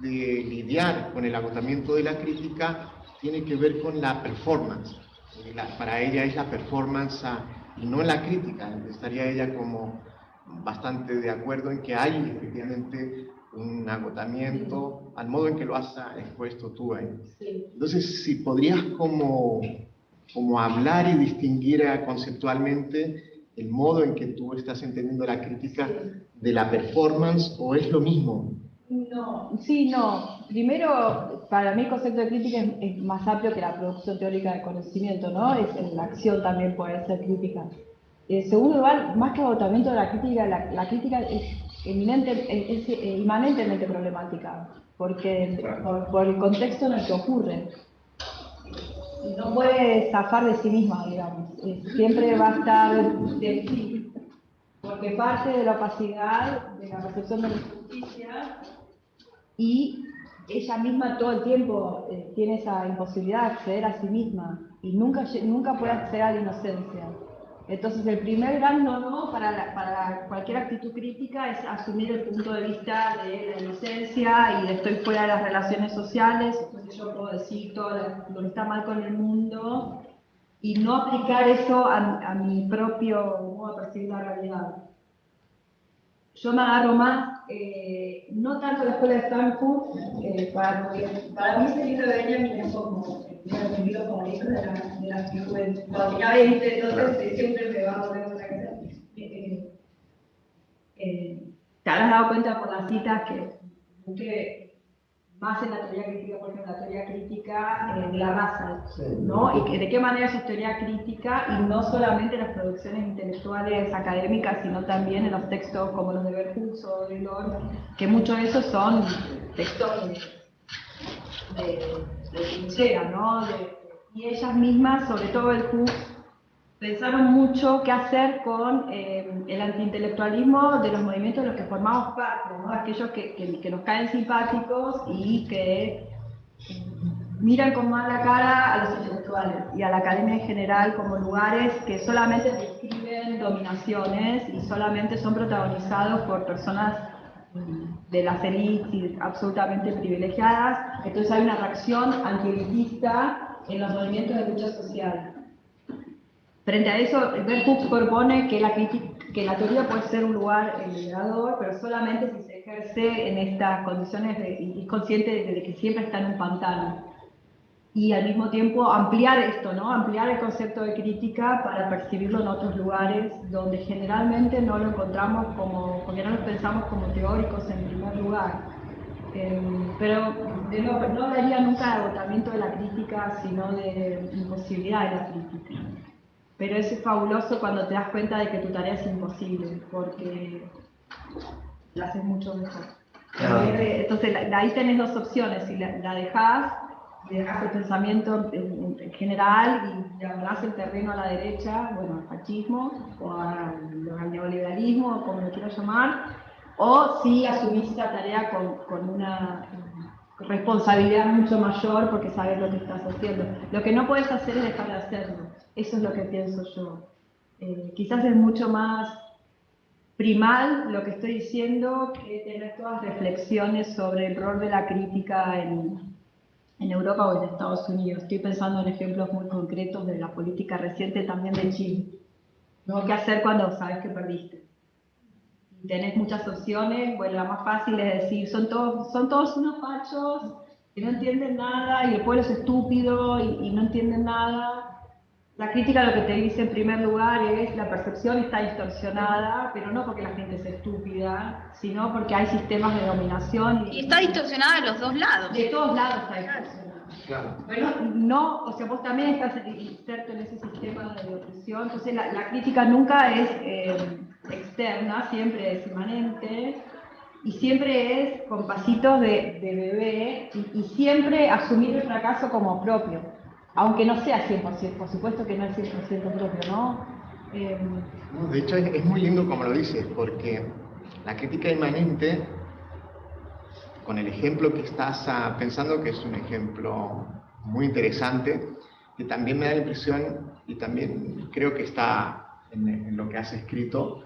de lidiar con el agotamiento de la crítica tiene que ver con la performance. Para ella es la performance y no la crítica. Estaría ella como bastante de acuerdo en que hay efectivamente un agotamiento al modo en que lo has expuesto tú ahí. Entonces, si podrías como hablar y distinguir conceptualmente el modo en que tú estás entendiendo la crítica de la performance, ¿o es lo mismo? No, sí, no. Primero, para mí el concepto de crítica es más amplio que la producción teórica de conocimiento, ¿no? La acción también puede ser crítica. En segundo lugar, más que agotamiento de la crítica es inmanentemente problemática, porque por el contexto en el que ocurre. No puede zafar de sí misma, digamos. Siempre va a estar de sí, porque parte de la opacidad de la percepción de la justicia, y ella misma todo el tiempo tiene esa imposibilidad de acceder a sí misma y nunca puede acceder a la inocencia. Entonces, el primer gran no para cualquier actitud crítica es asumir el punto de vista de la inocencia y de estoy fuera de las relaciones sociales, entonces yo puedo decir todo lo que está mal con el mundo y no aplicar eso a mi propio modo de percibir la realidad. Yo me agarro más, no tanto a la escuela de Frankfurt, para mí ese libro de Benjamin es como el primer libro favorito de la figura, lógicamente, entonces siempre me va a volver otra cosa. Te habrás dado cuenta por las citas que más en la teoría crítica, por ejemplo, la teoría crítica de la raza, ¿no? Y de qué manera es teoría crítica, y no solamente en las producciones intelectuales académicas, sino también en los textos como los de Verhulst o de Lord, que muchos de esos son textos de trinchera, ¿no? Y ellas mismas, sobre todo el Hus, pensaron mucho qué hacer con el antiintelectualismo de los movimientos de los que formamos parte, ¿no? Aquellos que nos caen simpáticos y que miran con mala cara a los intelectuales y a la academia en general como lugares que solamente describen dominaciones y solamente son protagonizados por personas de las élites y absolutamente privilegiadas. Entonces hay una reacción antielitista en los movimientos de lucha social. Frente a eso, Bell Hooks propone que la teoría puede ser un lugar liberador, pero solamente si se ejerce en estas condiciones y es consciente de que siempre está en un pantano. Y al mismo tiempo ampliar esto, ¿no? Ampliar el concepto de crítica para percibirlo en otros lugares donde generalmente no lo encontramos porque no los pensamos como teóricos en primer lugar. Pero no hablaría nunca de agotamiento de la crítica, sino de imposibilidad de la crítica. Pero eso es fabuloso cuando te das cuenta de que tu tarea es imposible, porque la haces mucho mejor. Entonces ahí tenés dos opciones, si la dejás el pensamiento en general y abandonás el terreno a la derecha, bueno, al fascismo o al neoliberalismo, como lo quieras llamar, o si asumís esta tarea con una responsabilidad mucho mayor porque sabes lo que estás haciendo. Lo que no puedes hacer es dejar de hacerlo. Eso es lo que pienso yo. Quizás es mucho más primal lo que estoy diciendo que tener todas reflexiones sobre el rol de la crítica en Europa o en Estados Unidos. Estoy pensando en ejemplos muy concretos de la política reciente también de Chile. ¿No? ¿Qué hacer cuando sabes que perdiste? Tenés muchas opciones, bueno, la más fácil es decir, son todos unos fachos que no entienden nada y el pueblo es estúpido y no entienden nada. La crítica lo que te dice en primer lugar es la percepción está distorsionada, pero no porque la gente es estúpida, sino porque hay sistemas de dominación. Y está distorsionada de los dos lados. De todos lados está distorsionada. Claro. Pero no, o sea, vos también estás inserto en ese sistema de opresión, entonces la crítica nunca es externa, siempre es inmanente, y siempre es con pasitos de bebé, y siempre asumir el fracaso como propio, aunque no sea 100%, por supuesto que no es 100% propio, ¿no? No, de hecho es muy lindo como lo dices, porque la crítica inmanente, con el ejemplo que estás pensando, que es un ejemplo muy interesante, que también me da la impresión, y también creo que está en lo que has escrito,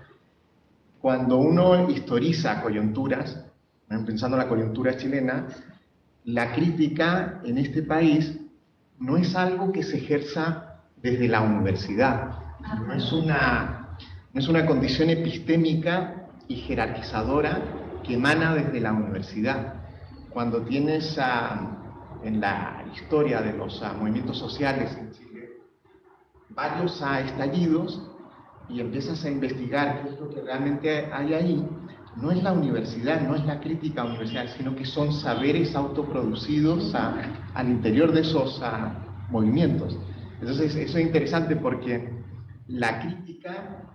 cuando uno historiza coyunturas, pensando en la coyuntura chilena, la crítica en este país no es algo que se ejerza desde la universidad, no es una condición epistémica y jerarquizadora que emana desde la universidad. Cuando tienes en la historia de los movimientos sociales en Chile varios estallidos y empiezas a investigar qué es lo que realmente hay ahí, no es la universidad, no es la crítica universidad, sino que son saberes autoproducidos al interior de esos movimientos. Entonces eso es interesante porque la crítica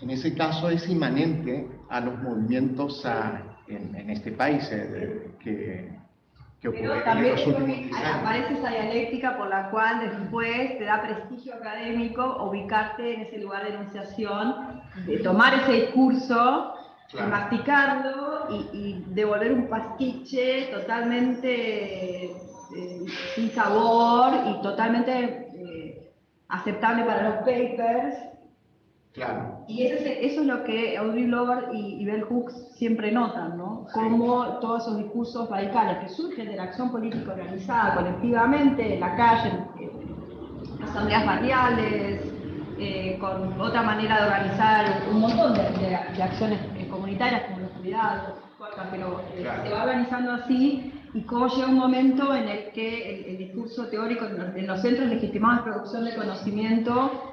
en ese caso es inmanente a los movimientos en este país que ocurre en los últimos 10 años. Aparece esa dialéctica por la cual después te da prestigio académico ubicarte en ese lugar de enunciación, de tomar ese discurso, claro, de masticarlo y devolver un pastiche totalmente sin sabor y totalmente aceptable para los papers. Claro. Y eso es lo que Audre Lorde y Bell Hooks siempre notan, ¿no? Cómo todos esos discursos radicales que surgen de la acción política organizada colectivamente en la calle, en asambleas barriales, con otra manera de organizar un montón de acciones comunitarias como los cuidados, pero claro, se va organizando así, y cómo llega un momento en el que el discurso teórico en los centros legitimados de producción de conocimiento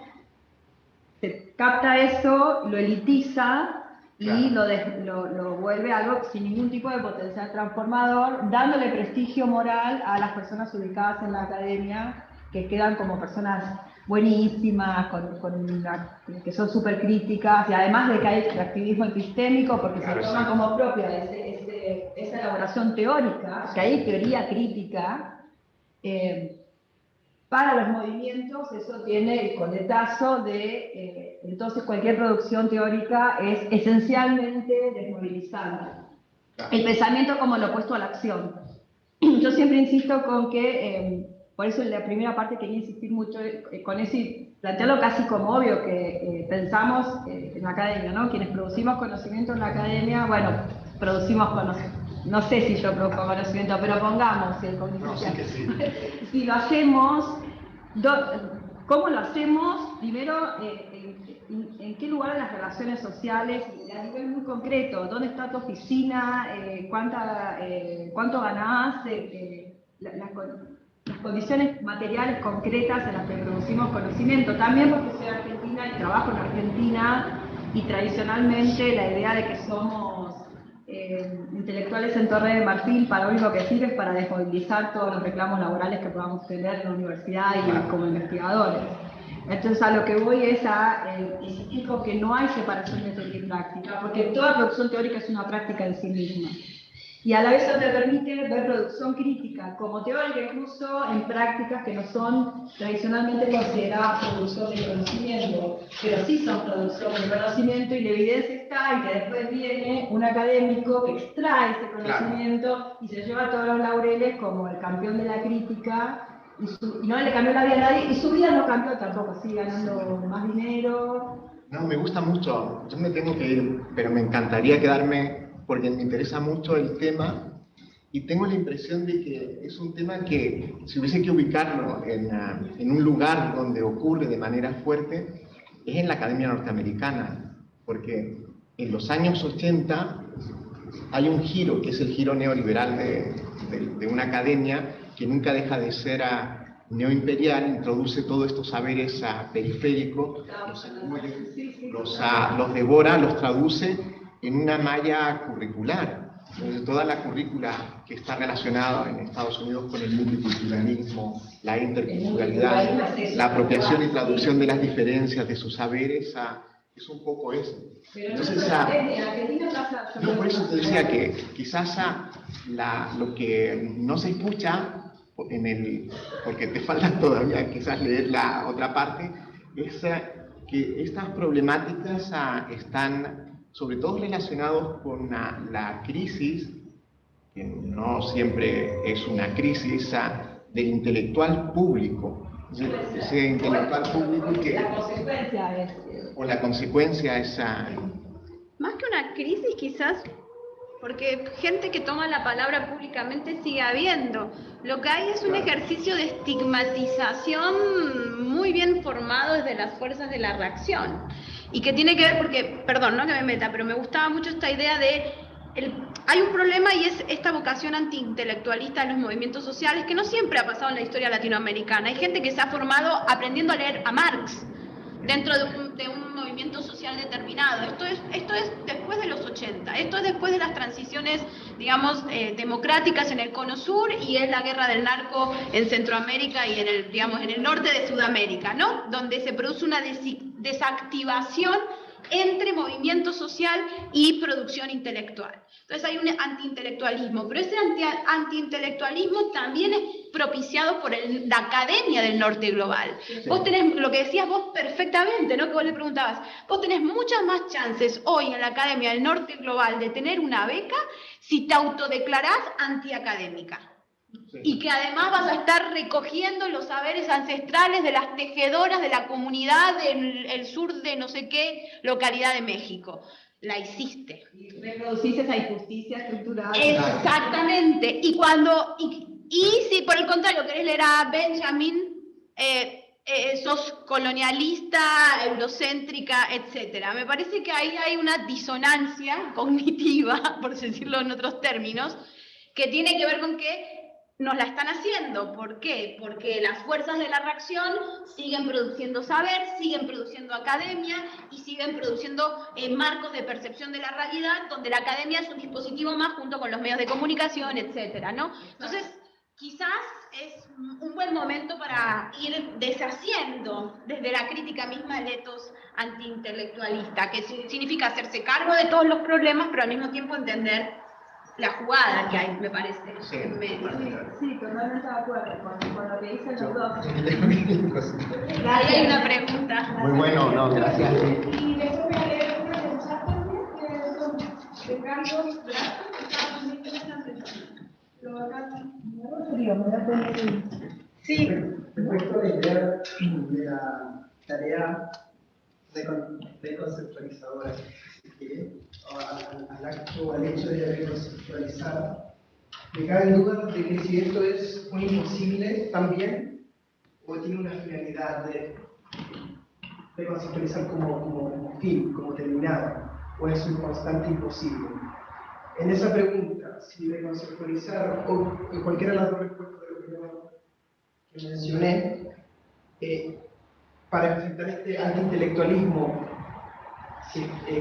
se capta eso, lo elitiza y claro, lo vuelve algo sin ningún tipo de potencial transformador, dándole prestigio moral a las personas ubicadas en la academia, que quedan como personas buenísimas, que son súper críticas, y además de que hay activismo epistémico, porque claro, se toma como propia esa elaboración teórica, que hay teoría crítica. Para los movimientos eso tiene el coletazo de, entonces cualquier producción teórica es esencialmente desmovilizante. El pensamiento como lo opuesto a la acción. yo siempre insisto con que, por eso en la primera parte quería insistir mucho con eso y plantearlo casi como obvio que pensamos en la academia, ¿no? Quienes producimos conocimiento en la academia, bueno, producimos conocimiento. No sé si yo produzco conocimiento, pero pongamos el conocimiento. No, sí. Si lo hacemos, ¿cómo lo hacemos? Primero, ¿en qué lugar de las relaciones sociales? A nivel muy concreto, ¿dónde está tu oficina? ¿Cuánto ganás? Las condiciones materiales concretas en las que producimos conocimiento. También porque soy argentina y trabajo en Argentina y tradicionalmente la idea de que somos intelectuales en Torre de Marfil para lo único que sirve es para desmovilizar todos los reclamos laborales que podamos tener en la universidad y como investigadores. Entonces a lo que voy es a insistir con que no hay separación de teoría y práctica, porque toda producción teórica es una práctica en sí misma. Y a la vez eso te permite ver producción crítica como teórica, incluso en prácticas que no son tradicionalmente consideradas producción de conocimiento, pero sí son producción de conocimiento y la evidencia está en que después viene un académico que extrae ese conocimiento y se lleva todos los laureles como el campeón de la crítica y no le cambió la vida a nadie y su vida no cambió tampoco, sigue ganando más dinero. No, me gusta mucho, yo me tengo que ir, pero me encantaría quedarme porque me interesa mucho el tema y tengo la impresión de que es un tema que si hubiese que ubicarlo en un lugar donde ocurre de manera fuerte es en la Academia Norteamericana, porque en los años 80 hay un giro, que es el giro neoliberal de una academia que nunca deja de ser neoimperial, introduce todos estos saberes periféricos, los devora, los traduce en una malla curricular. Entonces, toda la currícula que está relacionada en Estados Unidos con el multiculturalismo, la interculturalidad, la apropiación y traducción de las diferencias de sus saberes, es un poco eso. Entonces, no, por eso te decía que quizás lo que no se escucha, porque te falta todavía quizás leer la otra parte, es que estas problemáticas están sobre todo relacionados con la crisis, que no siempre es una crisis, del intelectual público. Ese intelectual público que... La consecuencia es... O la consecuencia es... Más que una crisis, quizás, porque gente que toma la palabra públicamente sigue habiendo. Lo que hay es un ejercicio de estigmatización muy bien formado desde las fuerzas de la reacción. Y que tiene que ver, porque, perdón, no que me meta, pero me gustaba mucho esta idea de, hay un problema y es esta vocación antiintelectualista de los movimientos sociales que no siempre ha pasado en la historia latinoamericana. Hay gente que se ha formado aprendiendo a leer a Marx dentro de un movimiento social determinado. Esto es después de los 80, esto es después de las transiciones, digamos, democráticas en el Cono Sur y es la guerra del narco en Centroamérica y en el norte de Sudamérica, ¿no? Donde se produce una desactivación entre movimiento social y producción intelectual. Entonces hay un antiintelectualismo, pero ese antiintelectualismo también es propiciado por la Academia del Norte Global. Sí. Vos tenés, lo que decías vos perfectamente, ¿no? Que vos le preguntabas, vos tenés muchas más chances hoy en la Academia del Norte Global de tener una beca si te autodeclarás antiacadémica. Sí. Y que además vas a estar recogiendo los saberes ancestrales de las tejedoras de la comunidad del sur de no sé qué localidad de México. La hiciste. Y reproduciste esa injusticia estructural. Exactamente. Y si por el contrario querés leer a Benjamin, sos colonialista, eurocéntrica, etc. Me parece que ahí hay una disonancia cognitiva, por decirlo en otros términos, que tiene que ver con que nos la están haciendo. ¿Por qué? Porque las fuerzas de la reacción siguen produciendo saber, siguen produciendo academia y siguen produciendo marcos de percepción de la realidad, donde la academia es un dispositivo más junto con los medios de comunicación, etcétera, ¿no? Entonces, quizás es un buen momento para ir deshaciendo desde la crítica misma el etos antiintelectualista, que significa hacerse cargo de todos los problemas, pero al mismo tiempo entender la jugada que hay, me parece. Sí, totalmente de acuerdo con lo que dicen los dos. Ahí hay una pregunta. Muy bueno, no, gracias. Y después voy a leer una de chat también, que son de Carlos Brazo, que está muy interesante. Pero acá me da frío, me da frío. Sí. Respecto a la idea de la tarea reconceptualizadora, si se quiere, al acto, al hecho de reconceptualizar, me cabe duda de que si esto es un imposible también, o tiene una finalidad de reconceptualizar como fin, como terminado, o es un constante imposible. En esa pregunta, si reconceptualizar, o en cualquiera de las dos respuestas de lo que mencioné, para enfrentar este antiintelectualismo,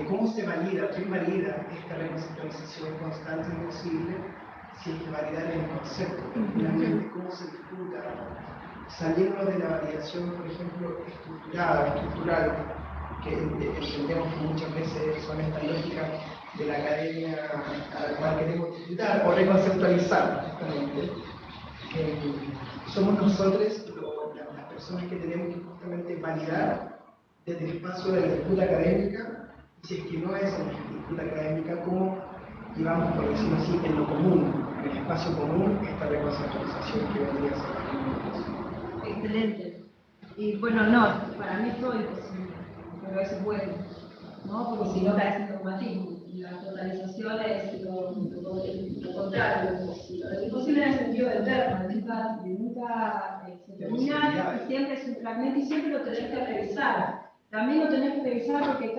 ¿cómo se valida, quién valida esta reconceptualización constante y posible si hay que validar el concepto? Finalmente, ¿cómo se disputa? Saliendo de la validación, por ejemplo, estructural, que entendemos que muchas veces son estas lógicas de la academia a la cual queremos disputar o reconceptualizar, justamente. Somos nosotros las personas que tenemos que justamente validar desde el espacio de la disputa académica, y si es que no es en la disputa académica, ¿cómo llevamos, por decirlo así, en lo común, en el espacio común, esta reconceptualización que vendría a ser? Excelente. Y bueno, no, para mí es todo imposible, pero eso es bueno, ¿no? Porque si no caes en dogmatismo. Y la totalización es lo contrario, lo imposible. Lo imposible en el sentido del término, nunca se termina, y siempre es un fragmento y siempre lo tenés que revisar. También lo tenés que revisar porque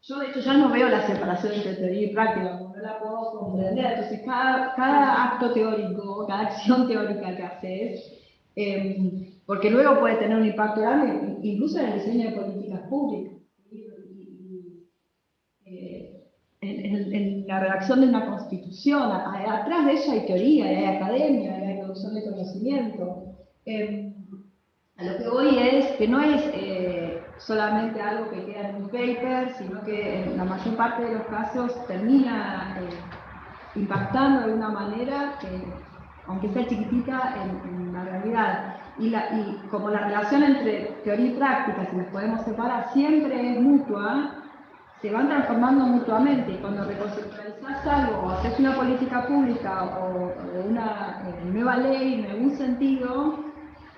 yo de hecho ya no veo la separación entre teoría y práctica, como no la puedo comprender. Entonces cada acto teórico, cada acción teórica que haces, porque luego puede tener un impacto grande, incluso en el diseño de políticas públicas, en la redacción de una constitución. Atrás de eso hay teoría, hay academia, hay producción de conocimiento. A lo que voy es que no es solamente algo que queda en un paper, sino que en la mayor parte de los casos termina impactando de una manera que, aunque sea chiquitita, en la realidad. Y como la relación entre teoría y práctica, si las podemos separar, siempre es mutua, se van transformando mutuamente. Y cuando reconceptualizás algo, o haces una política pública o una nueva ley en algún sentido,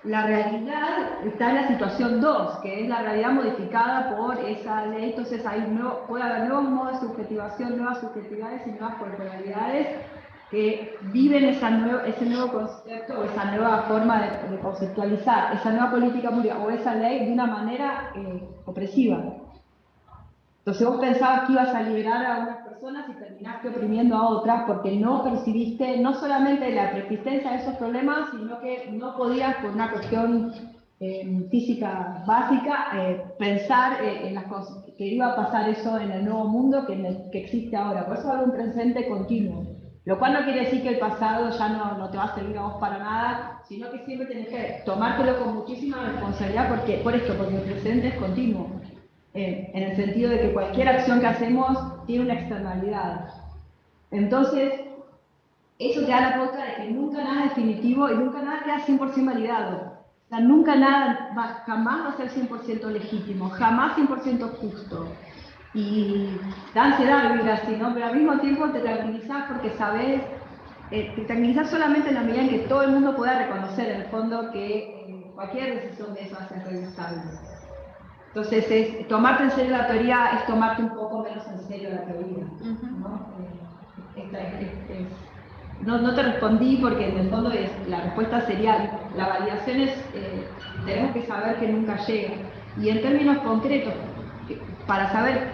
la realidad está en la situación 2, que es la realidad modificada por esa ley. Entonces ahí puede haber nuevos modos de subjetivación, nuevas subjetividades y nuevas corporalidades que viven ese nuevo concepto o esa nueva forma de conceptualizar esa nueva política pública o esa ley de una manera opresiva. Entonces vos pensabas que ibas a liberar a unas personas y terminaste oprimiendo a otras porque no percibiste no solamente la preexistencia de esos problemas, sino que no podías, por una cuestión física básica, pensar en las cosas, que iba a pasar eso en el nuevo mundo que existe ahora. Por eso hablo de un presente continuo. Lo cual no quiere decir que el pasado ya no te va a servir a vos para nada, sino que siempre tenés que tomártelo con muchísima responsabilidad porque el presente es continuo. En el sentido de que cualquier acción que hacemos tiene una externalidad. Entonces, eso te da la pauta de que nunca nada es definitivo y nunca nada queda 100% validado. O sea, nunca nada, jamás va a ser 100% legítimo, jamás 100% justo. Y da ansiedad vivir así, ¿no? Pero al mismo tiempo te tranquilizás porque sabes, te tranquilizás solamente en la medida en que todo el mundo pueda reconocer en el fondo que cualquier decisión de eso va a ser revisable. Entonces, tomarte en serio la teoría es tomarte un poco menos en serio la teoría, ¿no? No te respondí porque en el fondo la respuesta sería, la validación es, tenemos que saber que nunca llega. Y en términos concretos, para saber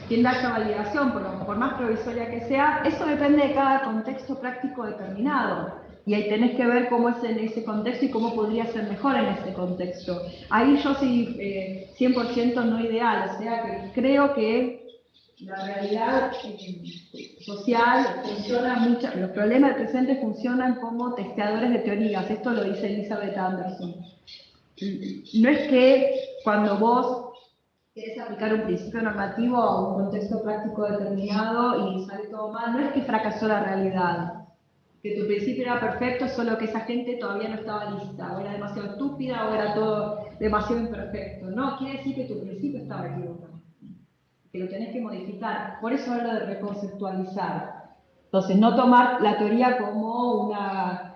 quién da esa validación, por más provisoria que sea, eso depende de cada contexto práctico determinado. Y ahí tenés que ver cómo es en ese contexto y cómo podría ser mejor en ese contexto. Ahí yo sí 100% no ideal, o sea que creo que la realidad social funciona mucho, los problemas del presente funcionan como testeadores de teorías, esto lo dice Elizabeth Anderson. No es que cuando vos querés aplicar un principio normativo a un contexto práctico determinado y sale todo mal, no es que fracasó la realidad. Que tu principio era perfecto, solo que esa gente todavía no estaba lista, o era demasiado estúpida, o era todo demasiado imperfecto. No, quiere decir que tu principio estaba equivocado, que lo tenés que modificar. Por eso hablo de reconceptualizar. Entonces, no tomar la teoría como una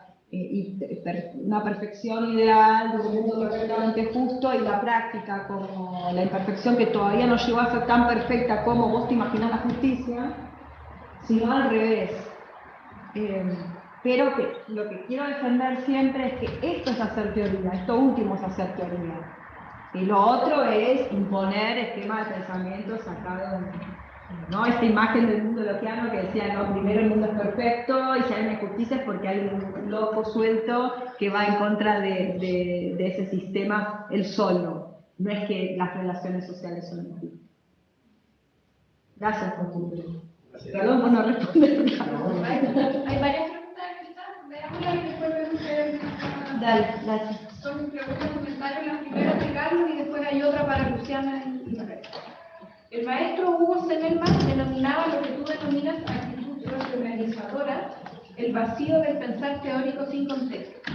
perfección ideal de un mundo perfectamente justo y la práctica como la imperfección que todavía no llegó a ser tan perfecta como vos te imaginás la justicia, sino al revés. Pero lo que quiero defender siempre es que esto es hacer teoría, esto último es hacer teoría. Y lo otro es imponer esquemas de pensamiento sacados, ¿no? Esta imagen del mundo lockeano que decía, no, primero el mundo es perfecto y si hay una injusticia es porque hay un loco suelto que va en contra de ese sistema él solo. No es que las relaciones sociales son injustas. Gracias por tu pregunta. Perdón por no responder. Hay varias preguntas quizás, veámoslas y después vemos que... Dale, gracias. Son preguntas, comentarios, la primera de Carlos y después hay otra para Luciana y Isabel. El maestro Hugo Semelman denominaba lo que tú denominas actitud racionalizadora, el vacío del pensar teórico sin contexto.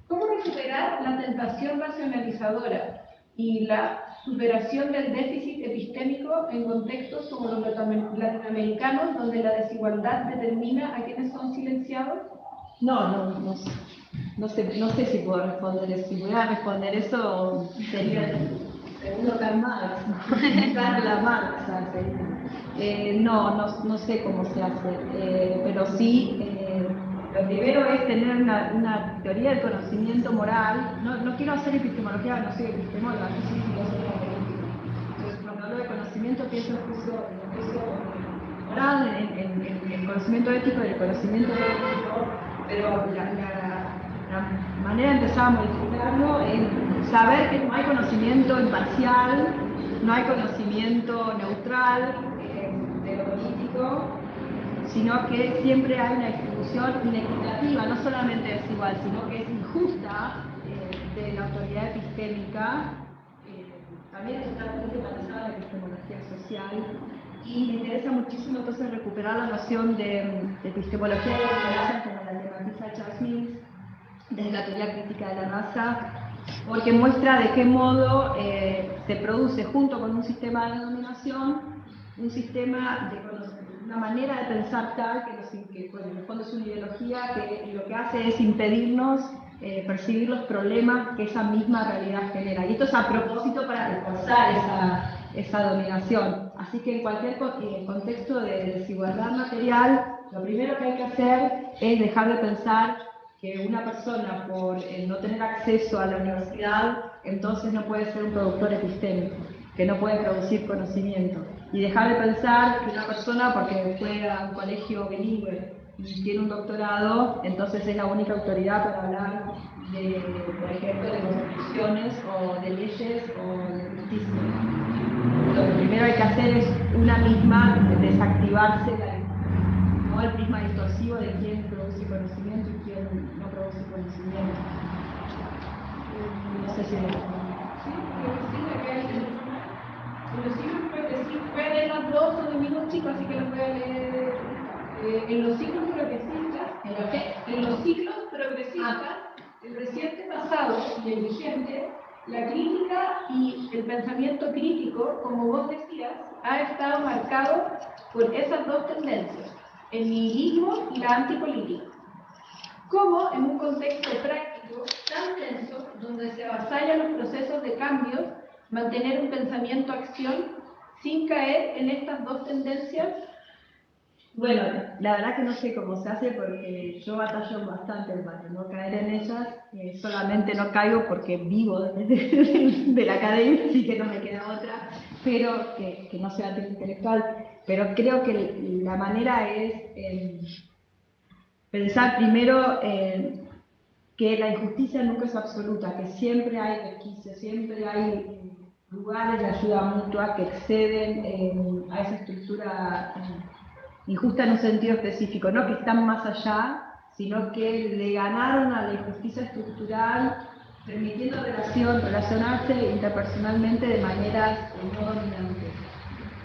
¿Cómo recuperar la tentación racionalizadora y la superación del déficit epistémico en contextos como los latinoamericanos, donde la desigualdad determina a quienes son silenciados? No sé si puedo responder eso. Si pudiera responder eso, sería el segundo Karl Marx, Karl Marx. No sé cómo se hace, pero sí, lo primero es tener una teoría del conocimiento moral. No quiero hacer epistemología, no soy epistemóloga, no soy filósofa política. Entonces, cuando hablo de conocimiento, pienso en el juicio moral, en el conocimiento ético y el conocimiento ético, pero la manera de empezar a modificarlo es saber que no hay conocimiento imparcial, no hay conocimiento neutral de lo político, sino que siempre hay una distribución inequitativa, no solamente desigual, sino que es injusta de la autoridad epistémica. También está muy tematizada la epistemología social, y me interesa muchísimo entonces recuperar la noción de epistemología de la raza como la tematiza Charles Mills desde la teoría crítica de la raza, porque muestra de qué modo se produce junto con un sistema de denominación, un sistema de una manera de pensar tal que bueno, en el fondo es una ideología que lo que hace es impedirnos percibir los problemas que esa misma realidad genera. Y esto es a propósito para reforzar esa dominación. Así que en cualquier contexto de desigualdad material, lo primero que hay que hacer es dejar de pensar que una persona por no tener acceso a la universidad, entonces no puede ser un productor epistémico, que no puede producir conocimiento. Y dejar de pensar que una persona, porque fue a un colegio bilingüe y tiene un doctorado, entonces es la única autoridad para hablar de, por ejemplo, de constituciones o de leyes o de justicia. Lo que primero hay que hacer es una misma desactivarse ¿no? el prisma distorsivo de quién produce conocimiento y quién no produce conocimiento. No sé si me Los ciclos creo que sí, voy a leer las dos, son de minutos chicos, así que los voy a leer. En los ciclos progresistas, en los ciclos progresistas, el reciente pasado y el vigente, la crítica y el pensamiento crítico, como vos decías, ha estado marcado por esas dos tendencias, el nihilismo y la antipolítica. Como en un contexto práctico tan denso, donde se avasallan los procesos de cambio, mantener un pensamiento-acción sin caer en estas dos tendencias? Bueno, la verdad que no sé cómo se hace porque yo batallo bastante para no caer en ellas, solamente no caigo porque vivo de la academia, así que no me queda otra, pero que no sea intelectual, pero creo que la manera es pensar primero que la injusticia nunca es absoluta, que siempre hay resquicios, siempre hay lugares de ayuda mutua que exceden a esa estructura injusta en un sentido específico, no que están más allá, sino que le ganaron a la injusticia estructural, permitiendo relacionarse interpersonalmente de maneras no dominantes.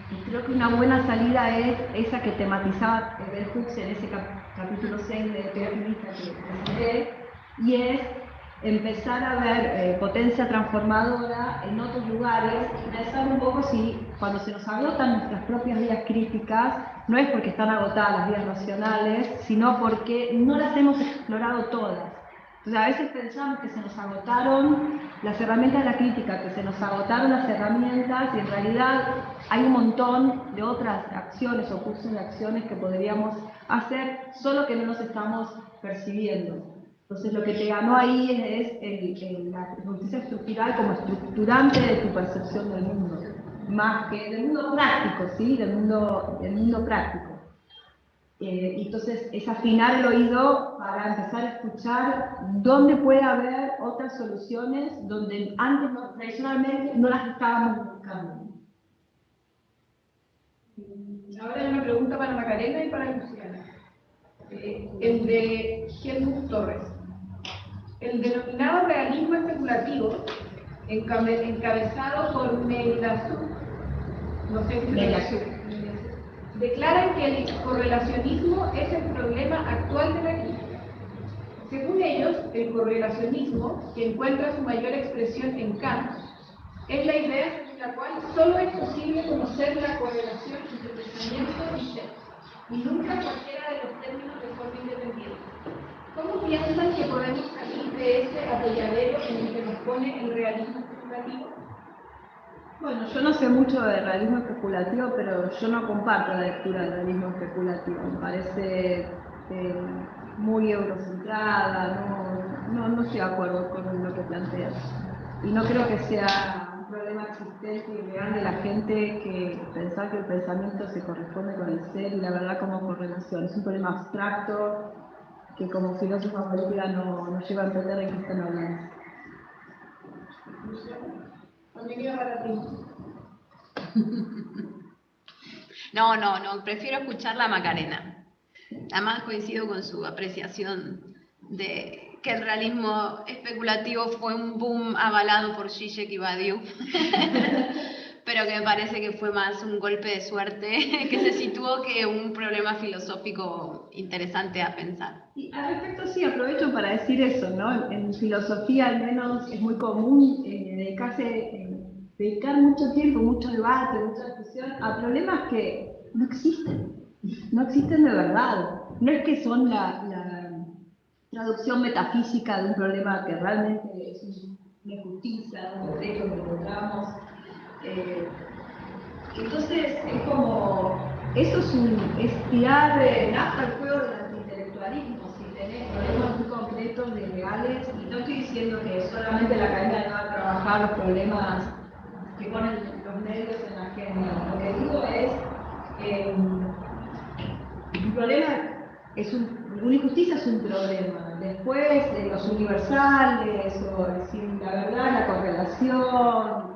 Y creo que una buena salida es esa que tematizaba Bell Hooks en ese capítulo 6 de Teoría Feminista que presenté, y es empezar a ver potencia transformadora en otros lugares y pensar un poco si cuando se nos agotan nuestras propias vías críticas, no es porque están agotadas las vías racionales, sino porque no las hemos explorado todas. Entonces a veces pensamos que se nos agotaron las herramientas de la crítica, que se nos agotaron las herramientas y en realidad hay un montón de otras acciones o cursos de acciones que podríamos hacer, solo que no nos estamos percibiendo. Entonces lo que te ganó ahí es la justicia estructural como estructurante de tu percepción del mundo, más que del mundo práctico, ¿sí? Del mundo práctico. Entonces es afinar el oído para empezar a escuchar dónde puede haber otras soluciones donde antes tradicionalmente no las estábamos buscando. Ahora hay una pregunta para Macarena y para Luciana. El de Helmut Torres. El denominado realismo especulativo, encabezado por Meillassoux, no sé si declaran que el correlacionismo es el problema actual de la crítica. Según ellos, el correlacionismo, que encuentra su mayor expresión en Kant, es la idea según la cual solo es posible conocer la correlación entre pensamiento y ser, y nunca cualquiera de los términos de forma independiente. ¿Cómo piensan que podemos salir de ese atolladero en el que nos pone el realismo especulativo? Bueno, yo no sé mucho de realismo especulativo, pero yo no comparto la lectura del realismo especulativo. Me parece muy eurocentrada, no estoy de acuerdo con lo que planteas. Y no creo que sea un problema existente y real de la gente que pensar que el pensamiento se corresponde con el ser y la verdad como correlación. Es un problema abstracto que como filósofa política no llego a entender de qué están hablando. No, prefiero escuchar la Macarena. Además coincido con su apreciación de que el realismo especulativo fue un boom avalado por Zizek y Badiou, pero que me parece que fue más un golpe de suerte que se situó que un problema filosófico interesante a pensar. Y al respecto sí, aprovecho para decir eso, ¿no? En filosofía al menos es muy común dedicar mucho tiempo, mucho debate, mucha discusión a problemas que no existen de verdad. No es que son la traducción metafísica de un problema que realmente es una injusticia, un derecho que encontramos. Entonces es como, eso es tirar nafta al fuego del antiintelectualismo, si tenés problemas muy concretos de legales, y no estoy diciendo que solamente la academia no va a trabajar los problemas que ponen los medios en la agenda. Lo que digo es, un problema una injusticia es un problema. Después, los universales, o decir la verdad, la correlación,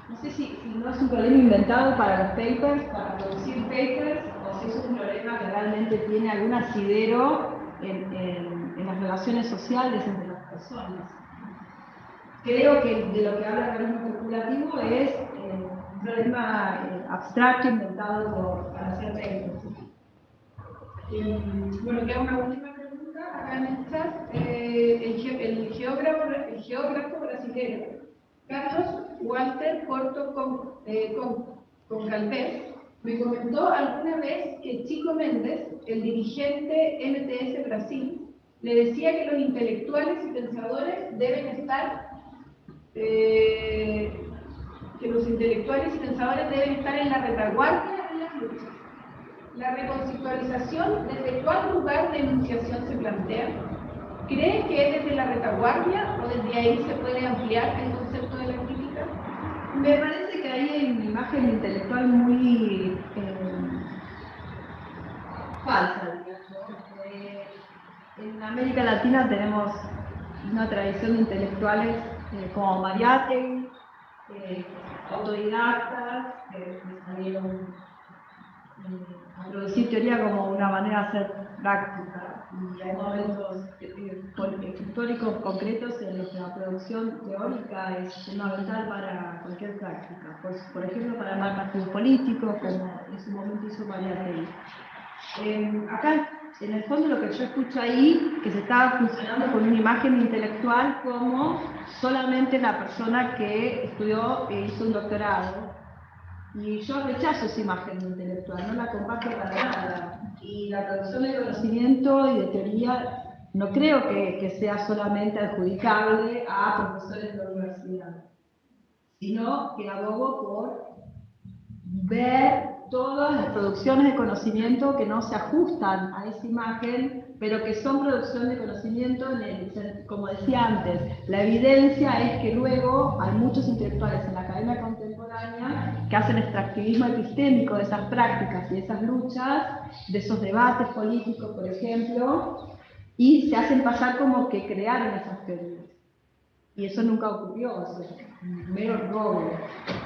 no sé si no es un problema inventado para los papers, para producir papers, o si es un problema que realmente tiene algún asidero en las relaciones sociales entre las personas. Creo que de lo que habla el realismo especulativo es un problema abstracto inventado para hacer papers. Bueno, queda una última pregunta acá en el chat. El geógrafo brasileño Carlos Walter Porto Concalves me comentó alguna vez que Chico Mendes, el dirigente MTS Brasil, le decía que los intelectuales y pensadores deben estar en la retaguardia de las luchas. La reconceptualización, ¿desde cuál lugar de enunciación se plantea? ¿Cree que es desde la retaguardia o desde ahí se puede ampliar el concepto de la crítica? Me parece que ahí hay una imagen intelectual muy falsa, digamos. En América Latina tenemos una tradición de intelectuales como Mariátegui, autodidactas, que salieron a producir teoría como una manera de hacer práctica, y hay momentos históricos concretos en los que la producción teórica es fundamental para cualquier práctica, pues, por ejemplo para armar partidos políticos, como en su momento hizo Mariátegui. Acá en en el fondo lo que yo escucho ahí, que se está funcionando con una imagen intelectual como solamente la persona que estudió e hizo un doctorado. Y yo rechazo esa imagen intelectual, no la comparto para nada. Y la producción de conocimiento y de teoría no creo que sea solamente adjudicable a profesores de la universidad, sino que abogo por ver todas las producciones de conocimiento que no se ajustan a esa imagen, pero que son producción de conocimiento, como decía antes, la evidencia es que luego hay muchos intelectuales en la academia contemporánea que hacen extractivismo epistémico de esas prácticas y de esas luchas, de esos debates políticos, por ejemplo, y se hacen pasar como que crearon esas teorías. Y eso nunca ocurrió, eso es un mero robo.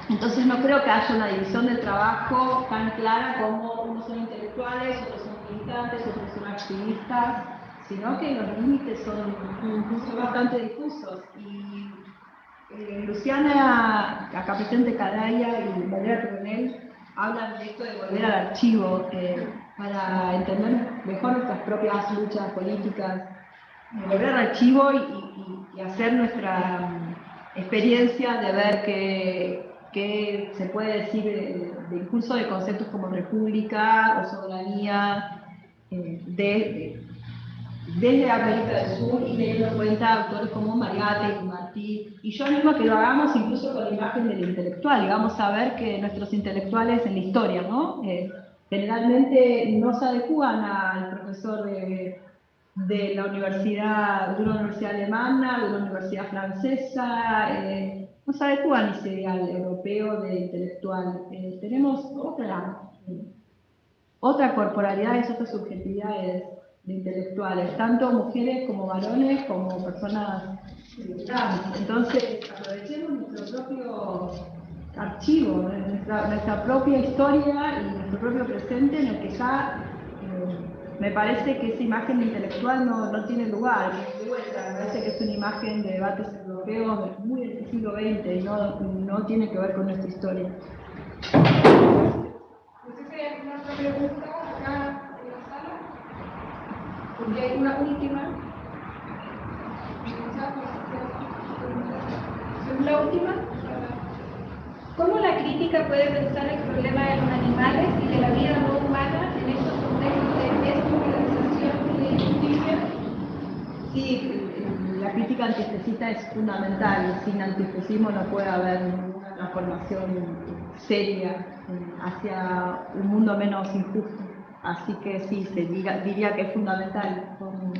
Entonces no creo que haya una división del trabajo tan clara como unos son intelectuales, otros son militantes, otros son activistas, sino que los límites son incluso bastante difusos. Y Luciana, acá presente Cadaya y Valeria Coronel hablan de esto de volver al archivo para entender mejor nuestras propias luchas políticas, volver al archivo y hacer nuestra experiencia de ver qué se puede decir de incluso de conceptos como república o soberanía desde América del Sur y teniendo en cuenta autores como Mariate y Martí, y yo misma que lo hagamos incluso con la imagen del intelectual, y vamos a ver que nuestros intelectuales en la historia, ¿no? Generalmente no se adecúan al profesor de la universidad, de una universidad alemana, de una universidad francesa, no se adecúan a ese ideal europeo de intelectual. Tenemos otra corporalidades, otras subjetividades de intelectuales, tanto mujeres como varones, como personas trans. Entonces, aprovechemos nuestro propio archivo, nuestra propia historia y nuestro propio presente en el que ya me parece que esa imagen intelectual no tiene lugar. De vuelta, me parece que es una imagen de debates europeos muy del siglo XX y no tiene que ver con nuestra historia. No sé si hay alguna otra pregunta acá en la sala, porque hay una última. ¿Es la última? ¿Cómo la crítica puede pensar el problema de los animales y de la vida no humana en estos contextos de descolonización y de injusticia? Sí, la crítica antiespecista es fundamental. Sin antiespecismo no puede haber ninguna transformación seria hacia un mundo menos injusto. Así que sí, diría que es fundamental como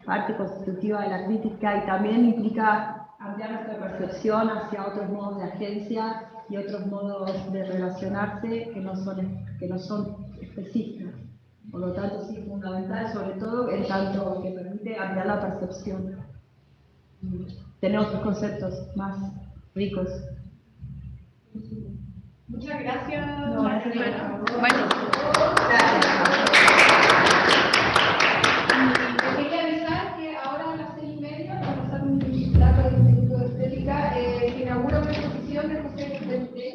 parte constitutiva de la crítica, y también implica ampliar nuestra percepción hacia otros modos de agencia y otros modos de relacionarse que no son especistas. Por lo tanto, sí es fundamental, sobre todo en tanto que permite ampliar la percepción, tener otros conceptos más ricos. Muchas gracias. No, gracias. Bueno. Les quería avisar que ahora a las 6:30 vamos a hacer un plato del Instituto de Estética. Se inaugura una exposición de José Fuentes,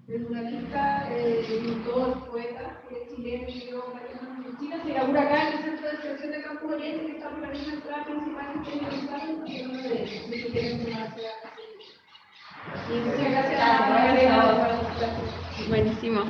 de muralista, pintor, poeta, que es chileno y vivió varios años en Chile. Se inaugura acá en el Centro de Exposición de Campo Oriente, que está por la misma entrada principal que tiene el salón, y uno de ellos, que quieren sumarse a la y muchas gracias a la Buenísimo.